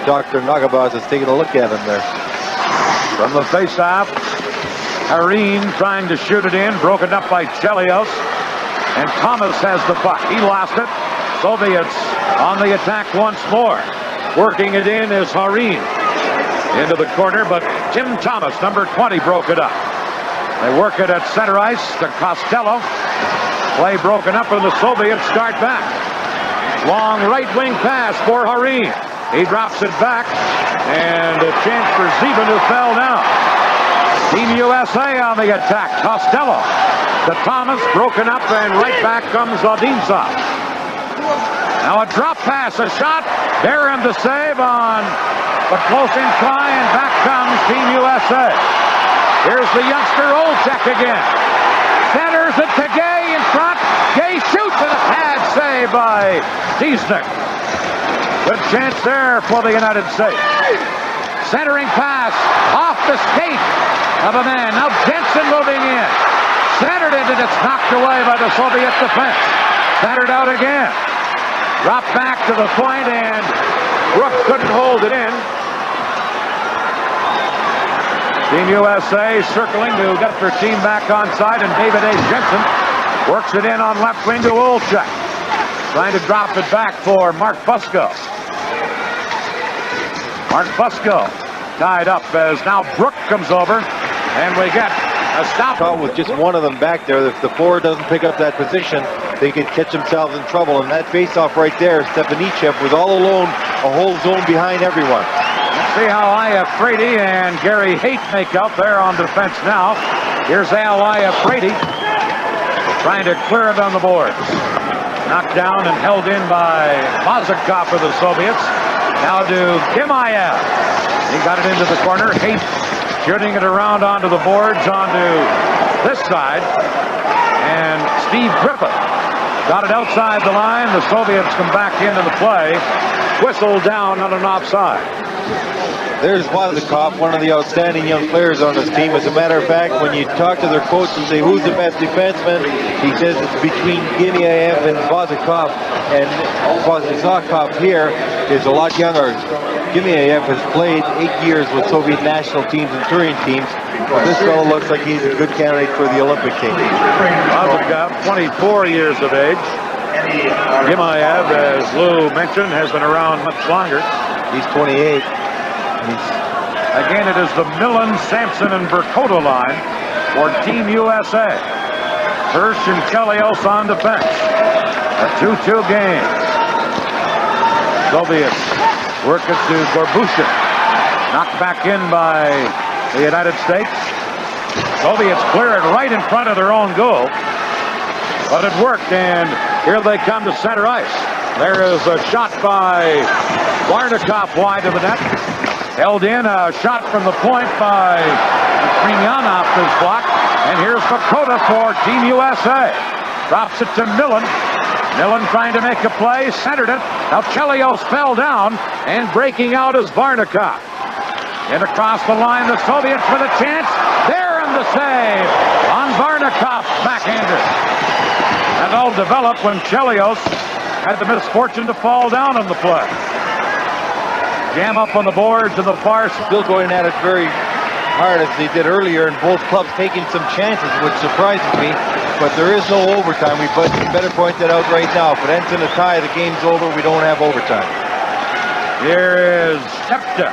Dr. Nagabaz is taking a look at him there. From the faceoff, Hareen trying to shoot it in, broken up by Chelios, and Thomas has the puck. He lost it. Soviets on the attack once more. Working it in is Hareen into the corner, but Tim Thomas, number 20, broke it up. They work it at center ice to Costello. Play broken up, and the Soviets start back. Long right wing pass for Hareen. He drops it back, and a chance for Zeben, who fell down. Team USA on the attack. Costello to Thomas, broken up, and right back comes Odintsov. Now a drop pass, a shot. Barron the save on, but close in try, and back comes Team USA. Here's the youngster Olchek again. Centers it to Gay in front. Gay shoots, and a pad save by Diesnick. Good chance there for the United States. Centering pass off the skate of a man. Now Jensen moving in. Centered it, and it's knocked away by the Soviet defense. Centered out again. Dropped back to the point, and Brook couldn't hold it in. Team USA circling to get their team back on side, and David A. Jensen works it in on left wing to Olchek. Trying to drop it back for Mark Fusco. Mark Fusco tied up as now Brook comes over, and we get a stop. With just one of them back there, if the forward doesn't pick up that position, they could catch themselves in trouble. And that face-off right there, Stepanichev was all alone, a whole zone behind everyone. Let's see how Iafredi and Gary Haight make out there on defense now. Here's Al Iafredi trying to clear it on the boards. Knocked down and held in by Mazakov for the Soviets. Now to Gimayev. He got it into the corner. Haight shooting it around onto the boards, onto this side. And Steve Griffith got it outside the line. The Soviets come back into the play. Whistle down on an offside. There's Vazikov, one of the outstanding young players on this team. As a matter of fact, when you talk to their coach and say, who's the best defenseman? He says it's between Gimayev and Vazikov. And Vazikov here is a lot younger. Gimayev has played 8 years with Soviet national teams and touring teams. Well, this fellow looks like he's a good candidate for the Olympic team. Vazikov, 24 years of age. Gimayev, as Lou mentioned, has been around much longer. He's 28. Again, it is the Millen, Sampson, and Verkota line for Team USA. Hirsch and Chelios on defense. A 2-2 game. Soviets work it to Gorbushin. Knocked back in by the United States. Soviets clear it right in front of their own goal. But it worked, and here they come to center ice. There is a shot by Varnikov wide of the net. Held in, a shot from the point by Krimyanov is blocked. And here's Verkota for Team USA. Drops it to Millen. Millen trying to make a play, centered it. Now Chelios fell down, and breaking out is Varnikov. And across the line, the Soviets with a chance. There, and Harrin to save on Varnikov's backhander. That all developed when Chelios had the misfortune to fall down on the play. Jam up on the boards and the far side. Still going at it very hard as they did earlier, and both clubs taking some chances, which surprises me. But there is no overtime. We better point that out right now. If it ends in a tie, the game's over. We don't have overtime. Here is Shepta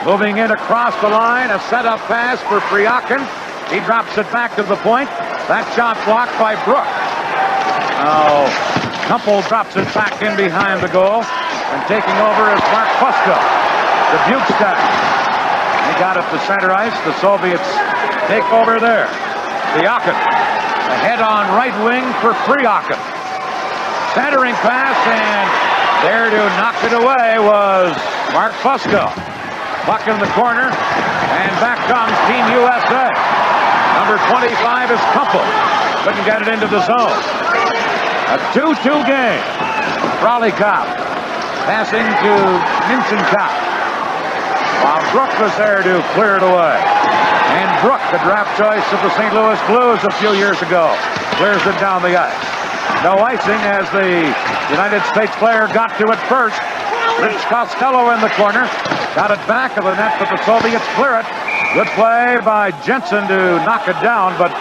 moving in across the line. A set-up pass for Priakin. He drops it back to the point. That shot blocked by Brook. Now, Kumpel drops it back in behind the goal. And taking over is Mark Fusco. The Bukestad. He got it to center ice. The Soviets take over there. Priakin. A head-on right wing for Priakin. Centering pass, and there to knock it away was Mark Fusco. Puck in the corner, and back comes Team USA. Number 25 is Kumpel. Couldn't get it into the zone. A 2-2 game. Golykov passing to Minchenkov. While Brook was there to clear it away. And Brook, the draft choice of the St. Louis Blues a few years ago, clears it down the ice. No icing as the United States player got to it first. Rich Costello in the corner. Got it back of the net, but the Soviets clear it. Good play by Jensen to knock it down, but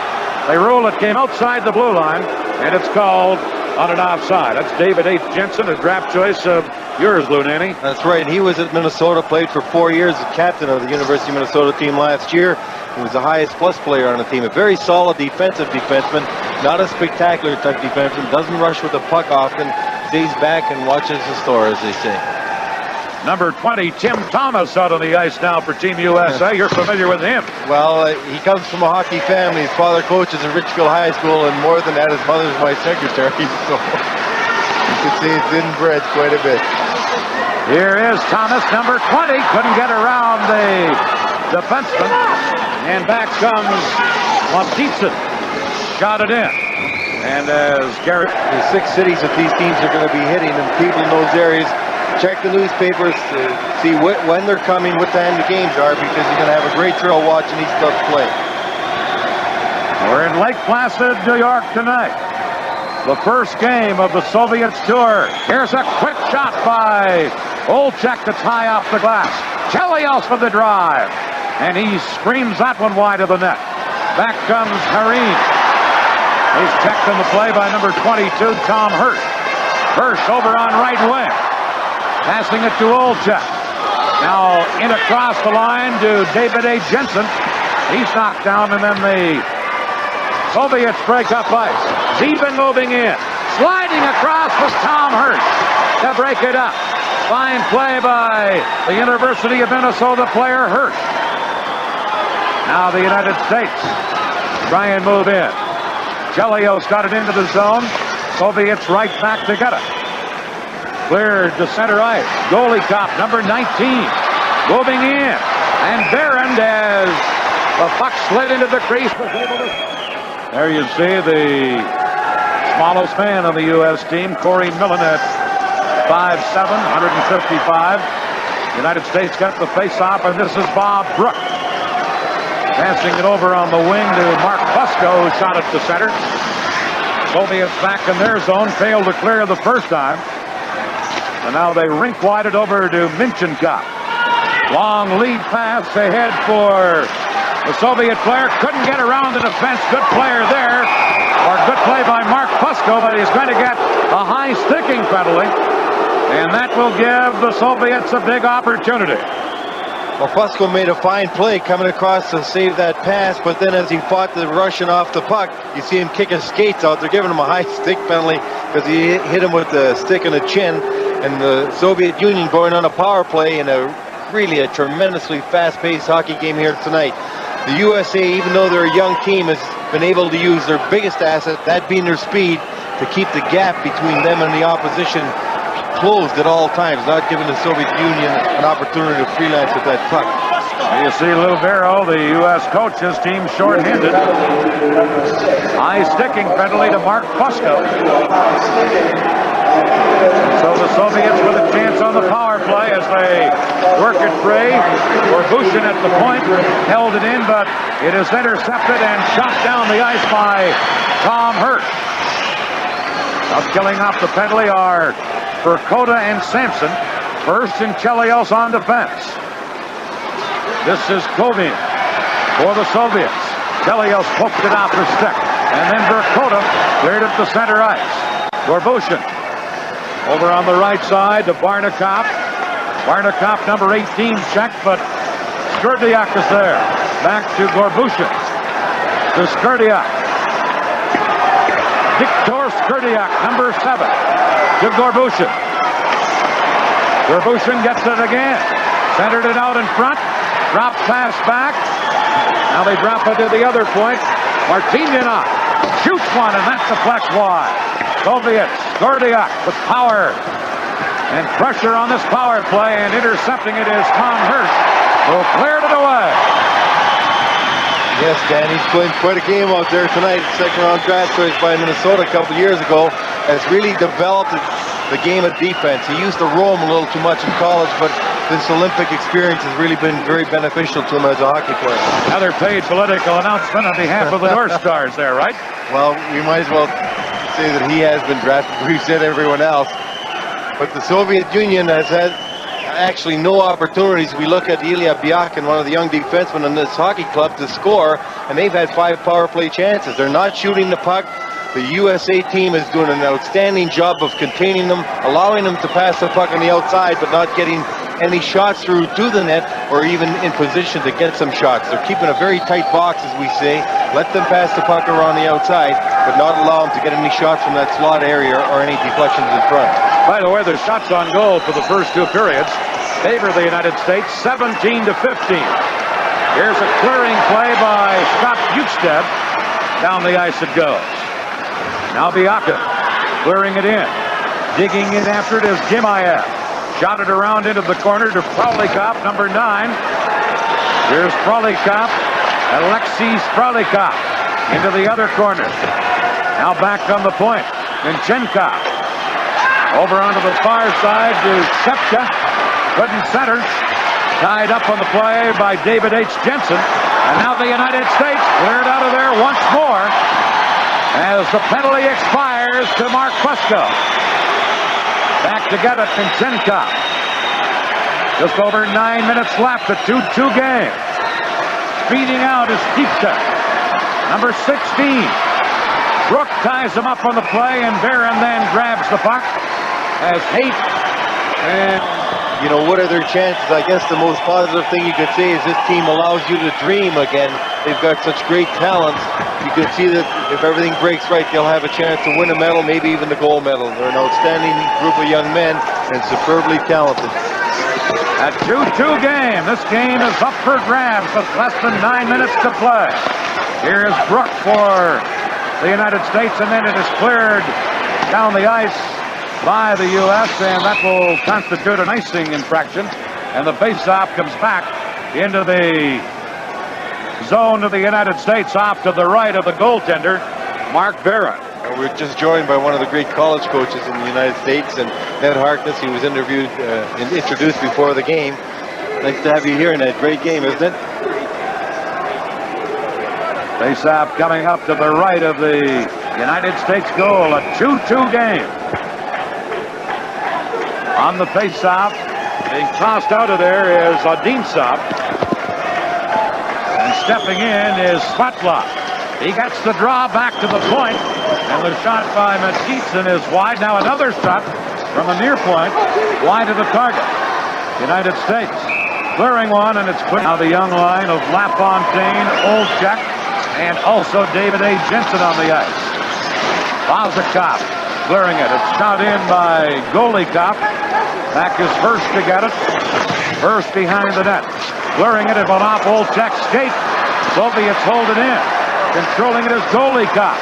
they rule it came outside the blue line, and it's called on an offside. That's David H. Jensen, a draft choice of yours, Lou Nanny. That's right. He was at Minnesota, played for 4 years as captain of the University of Minnesota team last year. He was the highest plus player on the team. A very solid defensive defenseman, not a spectacular type defenseman, doesn't rush with the puck often, stays back and watches the score, as they say. Number 20, Tim Thomas out on the ice now for Team USA. You're familiar with him. Well, he comes from a hockey family. His father coaches at Richfield High School, and more than that, his mother's my secretary. So you can see it's inbred quite a bit. Here is Thomas, number 20. Couldn't get around the defenseman. And back comes Montitson. Shot it in. And as Garrett... The 6 cities that these teams are going to be hitting, and people in those areas, check the newspapers to see when they're coming, what time the games are, because you're going to have a great thrill watching these clubs play. We're in Lake-Plăsid, New York tonight. The first game of the Soviets tour. Here's a quick shot by Olchek to tie off the glass. Chelios for the drive. And he screams that one wide of the net. Back comes Harine. He's checked in the play by number 22, Tom Hirsch. Hirsch over on right wing. Passing it to Olchek. Now in across the line to David A. Jensen. He's knocked down, and then the Soviets break up ice. Zeben moving in. Sliding across was Tom Hirsch to break it up. Fine play by the University of Minnesota player Hirsch. Now the United States try and move in. Chelios got it into the zone. Soviets right back to get it. Cleared to center ice. Golykov, number 19, moving in. And Barron, as the puck slid into the crease, was able to... There you see the smallest man on the U.S. team, Corey Millen, at 5'7", 155. United States got the face-off, and this is Bob Brook. Passing it over on the wing to Mark Fusco, who shot it to center. Soviets back in their zone, failed to clear the first time. And now they rink wide it over to Minchenkov. Long lead pass ahead for the Soviet player. Couldn't get around the defense. Good player there. Or good play by Mark Fusco, but he's going to get a high sticking penalty. And that will give the Soviets a big opportunity. Well, Fusco made a fine play coming across to save that pass, but then as he fought the Russian off the puck, you see him kick his skates out. They're giving him a high stick penalty because he hit him with the stick in the chin. And the Soviet Union going on a power play in a tremendously fast-paced hockey game here tonight. The USA, even though they're a young team, has been able to use their biggest asset, that being their speed, to keep the gap between them and the opposition closed at all times, not giving the Soviet Union an opportunity to freelance with that puck. You see Lou Barrow, the U.S. coach, his team short-handed. High sticking penalty to Mark Fusco. So the Soviets with a chance on the power play as they work it free. Gorbushin at the point held it in, but it is intercepted and shot down the ice by Tom Hirsch. Now killing off the penalty are Verkota and Sampson. First and Chelios on defense. This is Kovin for the Soviets. Chelios poked it off the stick. And then Verkota cleared it to center ice. Gorbushin over on the right side to Barnikov. Barnikov, number 18, checked, but Skurdiak is there. Back to Gorbushin. To Skurdiak. Viktor Skurdiak, number 7, to Gorbushin. Gorbushin gets it again. Centered it out in front. Drop pass back. Now they drop it to the other point. Martinyanov shoots one, and that deflects wide. Soviets, Skurdiak with power and pressure on this power play, and intercepting it is Tom Hirsch, who cleared it away. Yes, Dan, he's playing quite a game out there tonight. Second-round draft choice by Minnesota a couple years ago. Has really developed the game of defense. He used to roam a little too much in college, but this Olympic experience has really been very beneficial to him as a hockey player. Another paid political announcement on behalf of the North Stars there, right? Well, we might as well say that he has been drafted before he said everyone else. But the Soviet Union has had actually no opportunities. We look at Ilya Byakin, one of the young defensemen in this hockey club, to score, and they've had 5 power play chances. They're not shooting the puck. The USA team is doing an outstanding job of containing them, allowing them to pass the puck on the outside, but not getting any shots through to the net or even in position to get some shots. They're keeping a very tight box, as we say. Let them pass the puck around the outside, but not allow them to get any shots from that slot area or any deflections in front. By the way, the shots on goal for the first 2 periods favor the United States 17-15. Here's a clearing play by Scott Bukestad. Down the ice it goes. Now Byakin clearing it in. Digging in after it is Gimaev. Shot it around into the corner to Prolikov, number 9. Here's Prolikov. Alexei Prolikov into the other corner. Now back on the point. Minchenkov. Over onto the far side to Sepka. Couldn't center. Tied up on the play by David H.Jensen. And now the United States cleared out of there once more as the penalty expires to M.Fusco. Back to get it, Minchenkov. Just over 9 minutes left, a 2-2 game. Speeding out is Kipka, number 16. Brook ties him up on the play, and Barron then grabs the puck as Haight and... You know, what are their chances? I guess the most positive thing you could say is this team allows you to dream again. They've got such great talent. You can see that if everything breaks right, they'll have a chance to win a medal, maybe even the gold medal. They're an outstanding group of young men and superbly talented. A 2-2 game. This game is up for grabs with less than 9 minutes to play. Here is Brook for the United States, and then it is cleared down the ice by the U.S., and that will constitute an icing infraction, and the faceoff comes back into the zone of the United States off to the right of the goaltender, Mark Barron. We're just joined by one of the great college coaches in the United States, and Ned Harkness. He was interviewed and introduced before the game. Nice to have you here in that great game, isn't it? Faceoff coming up to the right of the United States goal, a 2-2 game. On the face-off, being tossed out of there is Odintsov. And stepping in is Svatlov. He gets the draw back to the point, and the shot by Matitsin is wide. Now another shot from a near point, wide of the target. United States clearing one, and it's clear. Now the young line of LaFontaine, Olchek, and also David A.Jensen on the ice. Vazikov clearing it. It's shot in by Golikov. Back is First to get it. First behind the net. Clearing it, it went off Olchek's skate. Soviets hold it in. Controlling it is Golikov.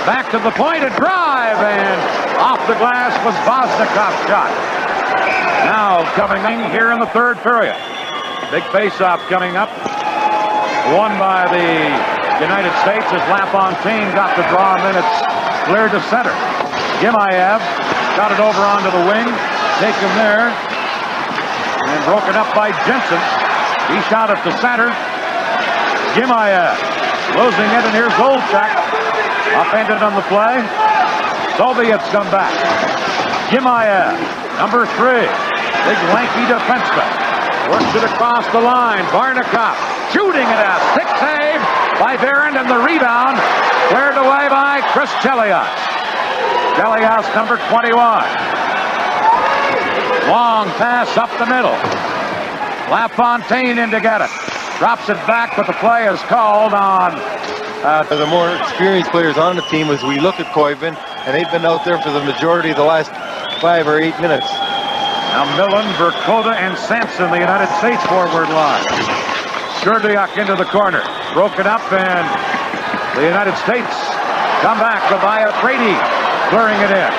Back to the point, a drive, and off the glass was Vaznikov's shot. Now coming in here in the 3rd period. Big face-off coming up. Won by the United States as LaFontaine got the draw, and then it's cleared to center. Š.Gimаев got it over onto the wing. Taken there. And broken up by Jensen. He shot it to center. Š.Gimаев losing it, and here's Olchak. Upended on the play. Soviets come back. Š.Gimаев, number 3. Big lanky defenseman. Works it across the line. Barnikov shooting it out. Stick save by Barron, and the rebound cleared away by Chris Chelios. Chelios, number 21. Long pass up the middle. LaFontaine in to get it. Drops it back, but the play is called on. The more experienced players on the team, as we look at Koivu, and they've been out there for the majority of the last 5 or 8 minutes. Now Millen, Verkota, and Sampson, the United States forward line. Skurdiak into the corner. Broken up, and the United States come back. Tobias Brady clearing it in.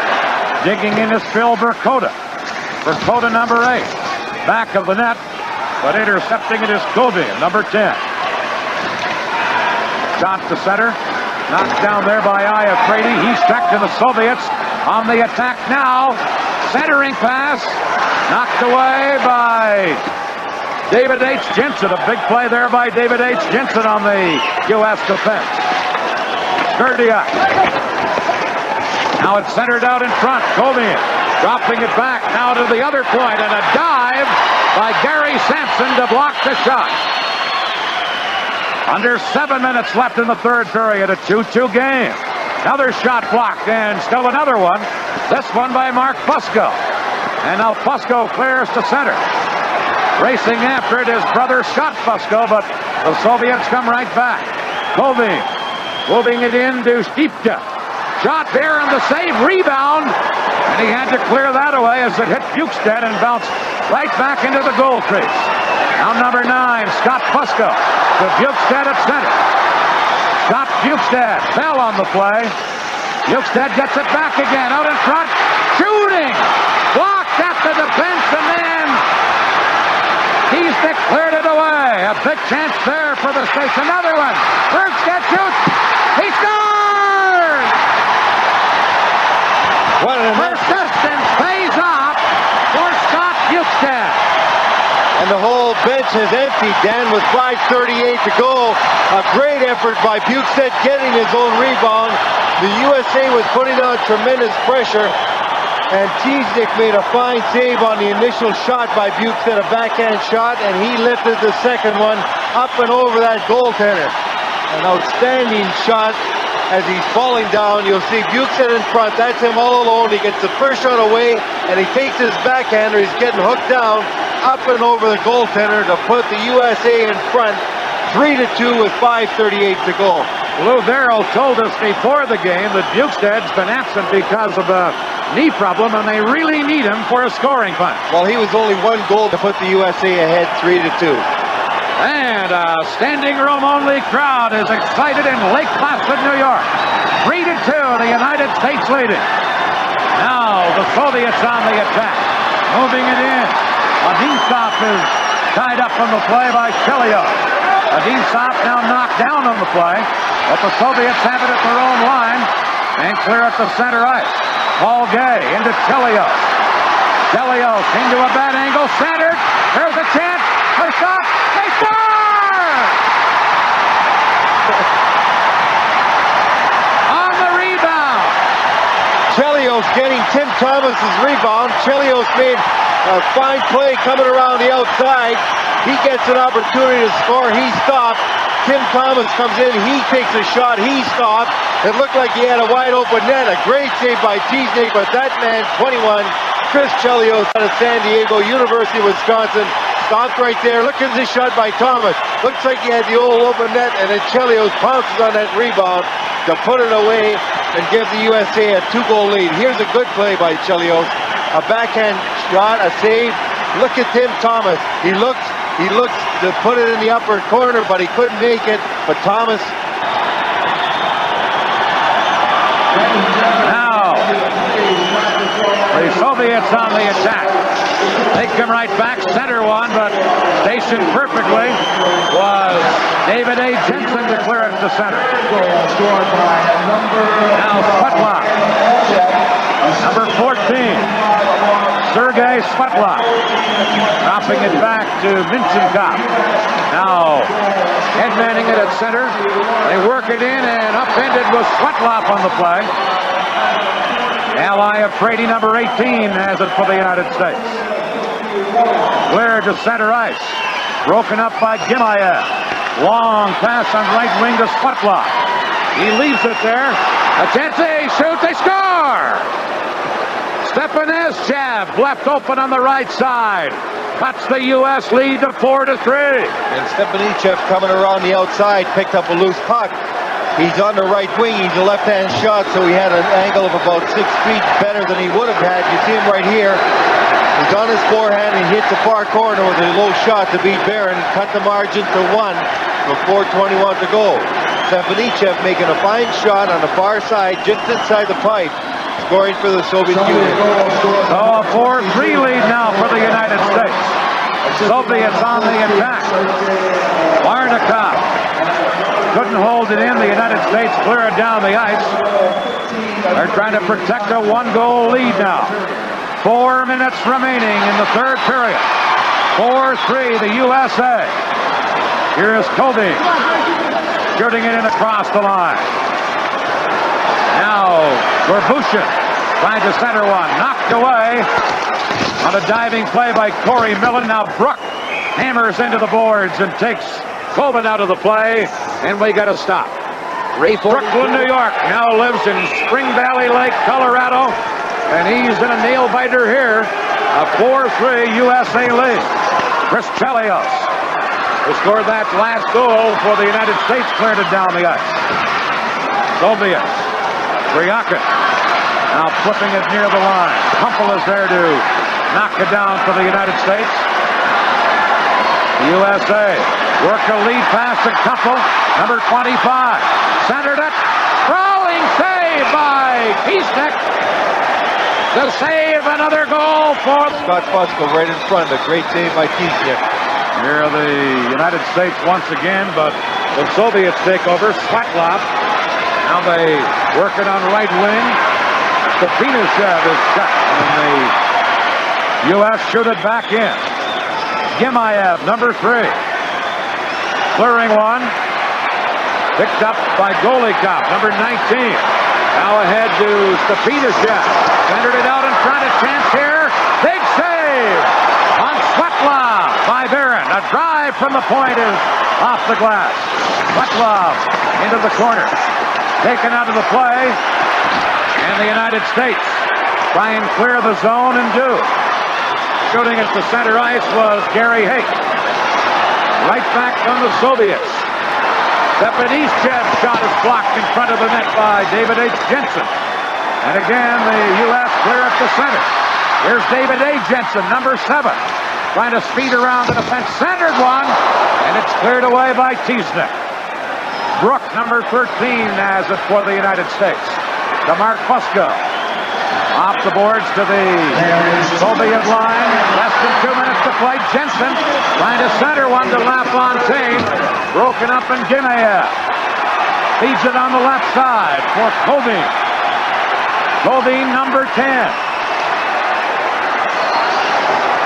Digging in is Phil Verkota. Verkota, number 8. Back of the net, but intercepting it is Kobe, number 10. Shot to center. Knocked down there by Iafredi. He's checked to the Soviets on the attack now. Centering pass. Knocked away by David H. Jensen. A big play there by David H. Jensen on the U.S. defense. Skurdiak. Now it's centered out in front. Kovian dropping it back now to the other point, and a dive by Gary Sampson to block the shot. Under 7 minutes left in the third period, a 2-2 game. Another shot blocked, and still another one. This one by M.Fusco. And now Fusco clears to center. Racing after it is brother Scott Fusco, but the Soviets come right back. Kovian moving it into Stipka. Shot there and the save, rebound, and he had to clear that away as it hit Bukestad and bounced right back into the goal crease. Now number 9, Scott Fusco to Bukestad at center. Scott Bukestad fell on the play. Bukestad gets it back again, out in front, shooting, blocked at the defense, and then Kiesnick cleared it away. A big chance there for the States. Another one. Bukestad shoots. He scores! Persistence pays off for Scott Bukestad. And the whole bench is empty, Dan, with 5:38 to go. A great effort by Bukestad getting his own rebound. The USA was putting on tremendous pressure, and Kiesnick made a fine save on the initial shot by Bukestad, a backhand shot, and he lifted the second one up and over that goaltender. An outstanding shot. As he's falling down, you'll see Bukestad in front. That's him all alone. He gets the first shot away, and he takes his backhander. He's getting hooked down, up and over the goaltender to put the USA in front, 3-2 with 5:38 to go. Lou Darrell told us before the game that Bukestad's been absent because of a knee problem, and they really need him for a scoring punch. Well, he was only one goal to put the USA ahead, 3-2. And a standing room only crowd is excited in Lake-Plăsid, New York. 3-2, the United States leading. Now the Soviets on the attack, moving it in. Adinsov is tied up on the play by Chelios. Adinsov now knocked down on the play, but the Soviets have it at their own line and clear at the center ice. Paul Gay into Chelios. Chelios into a bad angle, centered. There's a chance. A shot. They score! On the rebound. Chelios getting Tim Thomas's rebound. Chelios made a fine play coming around the outside. He gets an opportunity to score. He stopped. Tim Thomas comes in. He takes a shot. He stopped. It looked like he had a wide open net. A great save by Kiesnick, but that man, 21, Chris Chelios out of San Diego, University of Wisconsin, stopped right there. Look at this shot by Thomas. Looks like he had the old open net, and then Chelios pounces on that rebound to put it away and give the USA a 2-goal lead. Here's a good play by Chelios. A backhand shot, a save. Look at Tim Thomas. He looks to put it in the upper corner, but he couldn't make it. But Thomas. Now, the Soviets on the attack. They come right back, center one, but Stationed perfectly was David A.Jensen to clear it to center. Now Svetlov, number 14, Sergei Svetlov, dropping it back to Minchenkov. Now headmanning it at center. They work it in and upended with Svetlov on the play. Ally of Brady, number 18, has it for the United States. Cleared to center ice. Broken up by Gimayev. Long pass on right wing to Svetlov. He leaves it there. A chance, they shoot, they score! Stepanezhev left open on the right side. Cuts the U.S. lead to 4-3. And Stepanezhev coming around the outside, picked up a loose puck. He's on the right wing. He's a left-hand shot, so he had an angle of about 6 feet better than he would have had. You see him right here. He's on his forehand. He hits the far corner with a low shot to beat Barron. Cut the margin to 1 with 4:21 to go. Stepanezhev making a fine shot on the far side, just inside the pipe, scoring for the Soviet Union. So a 4-3 lead now for the United States. Soviets on the attack. Varnikov couldn't hold it in. The United States clear it down the ice. They're trying to protect a 1-goal lead now. 4 minutes remaining in the third period. 4-3 the USA. Here is Kobe shooting it in across the line. Now Gorbushin trying to center one. Knocked away on a diving play by Corey Millen. Now Brook hammers into the boards and takes Colvin out of the play, and we got to stop. Brooklyn, New York, now lives in Spring Valley Lake, Colorado, and he's in a nail-biter here. A 4-3 USA lead. Chris Chelios, who scored that last goal for the United States, cleared it down the ice. Soviets, Kryakin, now flipping it near the line. Kumpel is there to knock it down for the United States. USA work a lead pass to Kumpel, number 25. Centered it. Crawling save by Kiesnick to save another goal for M.Fusco right in front. A great save by Kiesnick. Here are the United States once again, but the Soviets take over. Svetlov. Now they work it on right wing. Stepanezhev is cut, and the U.S. shoot it back in. Gimayev, number 3. Clearing one. Picked up by Golikov, number 19. Now ahead to Stepanezhev. Centered it out in front. A chance here. Big save on Svetlov by Barron. A drive from the point is off the glass. Svetlov into the corner. Taken out of the play. And the United States try and clear the zone and do. Shooting at the center ice was Gary Hake. Right back from the Soviets. Stepanezhev's shot is blocked in front of the net by David A.Jensen. And again, the U.S. clear up the center. Here's David A.Jensen, number 7. Trying to speed around the defense. Centered one, and it's cleared away by Kiesnick. Brook, number 13, has it for the United States. To M.Fusco. Off the boards to the Soviet line. Less than 2 minutes to play. Jensen trying to center one to LaFontaine. Broken up in Gimayev. Feeds it on the left side for Kobe. Kobe, number 10.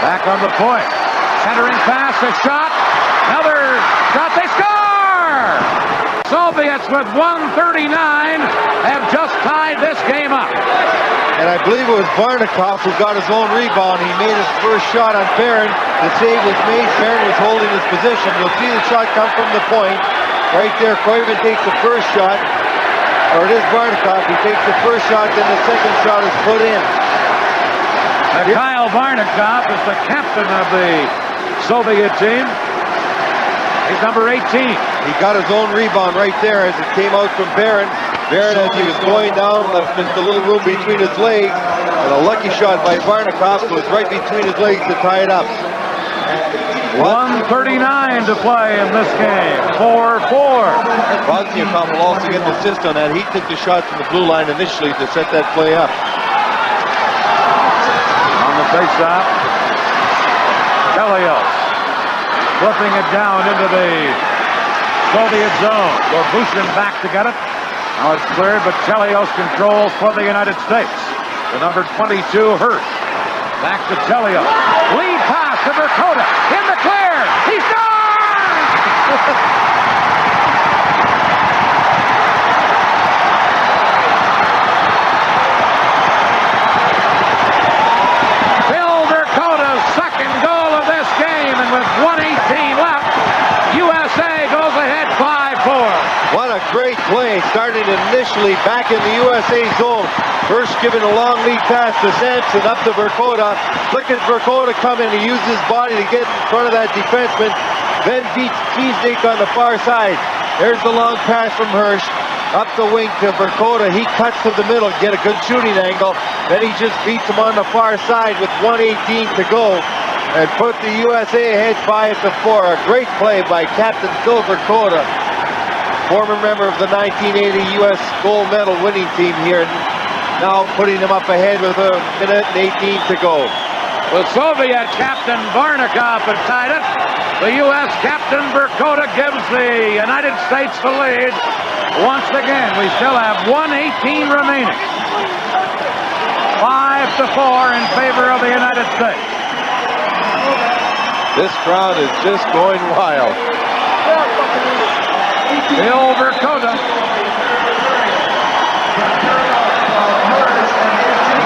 Back on the point. Centering pass, a shot. Another shot, they score! Soviets with 1:39 have just tied this game up. And I believe it was Varnikov who got his own rebound. He made his first shot on Barron. The save was made. Barron was holding his position. You'll see the shot come from the point. Right there, Koivu takes the first shot. Or it is Varnikov. He takes the first shot, then the second shot is put in. Kyle Varnikov is the captain of the Soviet team. He's number 18. He got his own rebound right there as it came out from Barron. Barron, as he was going down, left just a little room between his legs. And a lucky shot by Varnikov was right between his legs to tie it up. 1:39 to play in this game. 4-4. Bosniakov will also get the assist on that. He took the shot from the blue line initially to set that play up. On the faceoff, Chelios. flipping it down into the Soviet zone. Gorbushin back to get it. Now it's cleared, but Chelios controls for the United States. The number 22, Hirsch. Back to Chelios. Lead pass to Verkota. In the clear. He scores! With 1:18 left, USA goes ahead 5-4. What a great play, starting initially back in the USA zone. First giving a long lead pass to Sampson, up to Verkota. Look at Verkota come in, he used his body to get in front of that defenseman. Then beats Cheesnik on the far side. There's the long pass from Hirsch. Up the wing to Verkota. He cuts to the middle, get a good shooting angle. Then he just beats him on the far side with 1:18 to go. And put the USA ahead 5-4. A great play by Captain Phil Verkota, former member of the 1980 U.S. gold medal winning team here. Now putting him up ahead with 1:18 to go. The Soviet captain Varnikov had tied it. The U.S. captain Verkota gives the United States the lead. Once again, we still have 1:18 remaining. 5-4 in favor of the United States. This crowd is just going wild. Phil Verkota.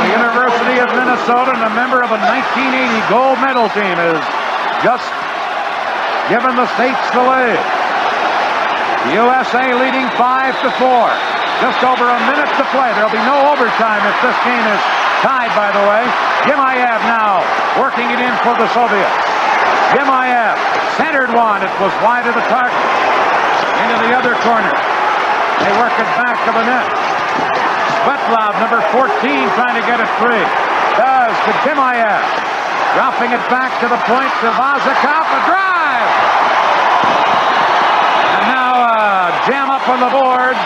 The University of Minnesota and a member of a 1980 gold medal team has just given the states the lead. The USA leading 5-4. Just over a minute to play. There'll be no overtime if this game is tied, by the way. J.G.Maiev now working it in for the Soviets. J.G.Maiev centered one. It was wide of the target. Into the other corner. They work it back to the net. Svetlov, number 14, trying to get it free. Does to J.G.Maiev. Dropping it back to the point to Vazikov. A drive! And now jam up on the boards.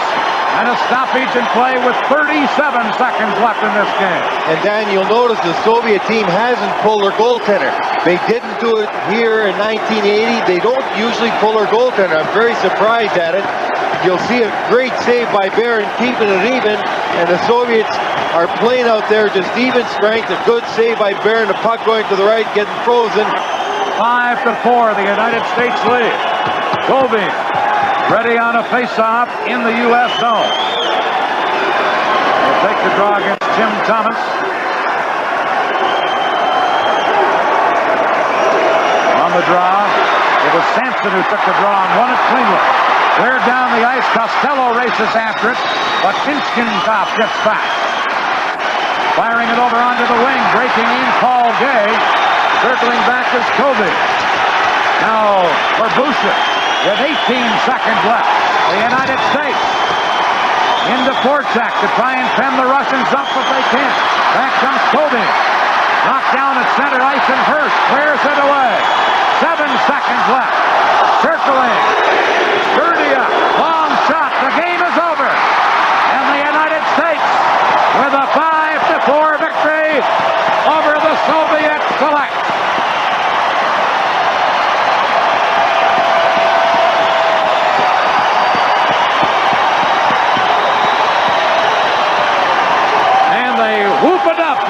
And a stoppage in play with 37 seconds left in this game. And Dan, you'll notice the Soviet team hasn't pulled their goaltender. They didn't do it here in 1980. They don't usually pull their goaltender. I'm very surprised at it. You'll see a great save by Barron keeping it even. And the Soviets are playing out there just even strength. A good save by Barron. The puck going to the right, getting frozen. 5-4, the United States lead. Colby ready on a face-off in the U.S. zone. He'll take the draw against Tim Thomas. On the draw, it was Sampson who took the draw and won it cleanly. Cleared down the ice, Costello races after it, but Inchkentop gets back. Firing it over onto the wing, breaking in Paul Gay. Circling back is Kobe. Now for Boucher. With 18 seconds left, the United States into forecheck to try and pen the Russians up if they can. Back comes Kobe. Knocked down at center ice and Hirsch clears it away. 7 seconds left. Circling. Sturdia. Long shot. The game is over. And the United States with a 5-4 victory over the Soviet select.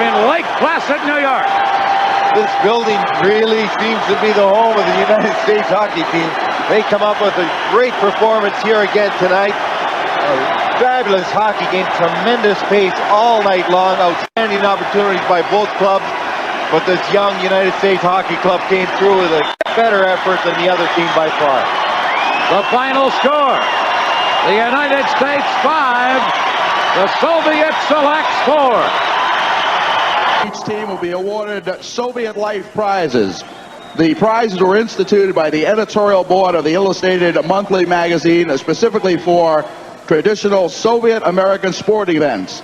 In Lake-Plăsid, New York. This building really seems to be the home of the United States hockey team. They come up with a great performance here again tonight. A fabulous hockey game, tremendous pace all night long, outstanding opportunities by both clubs. But this young United States Hockey Club came through with a better effort than the other team by far. The final score, the United States 5, the Soviet selects 4. Each team will be awarded Soviet Life prizes. The prizes were instituted by the editorial board of the Illustrated Monthly magazine specifically for traditional Soviet American sport events.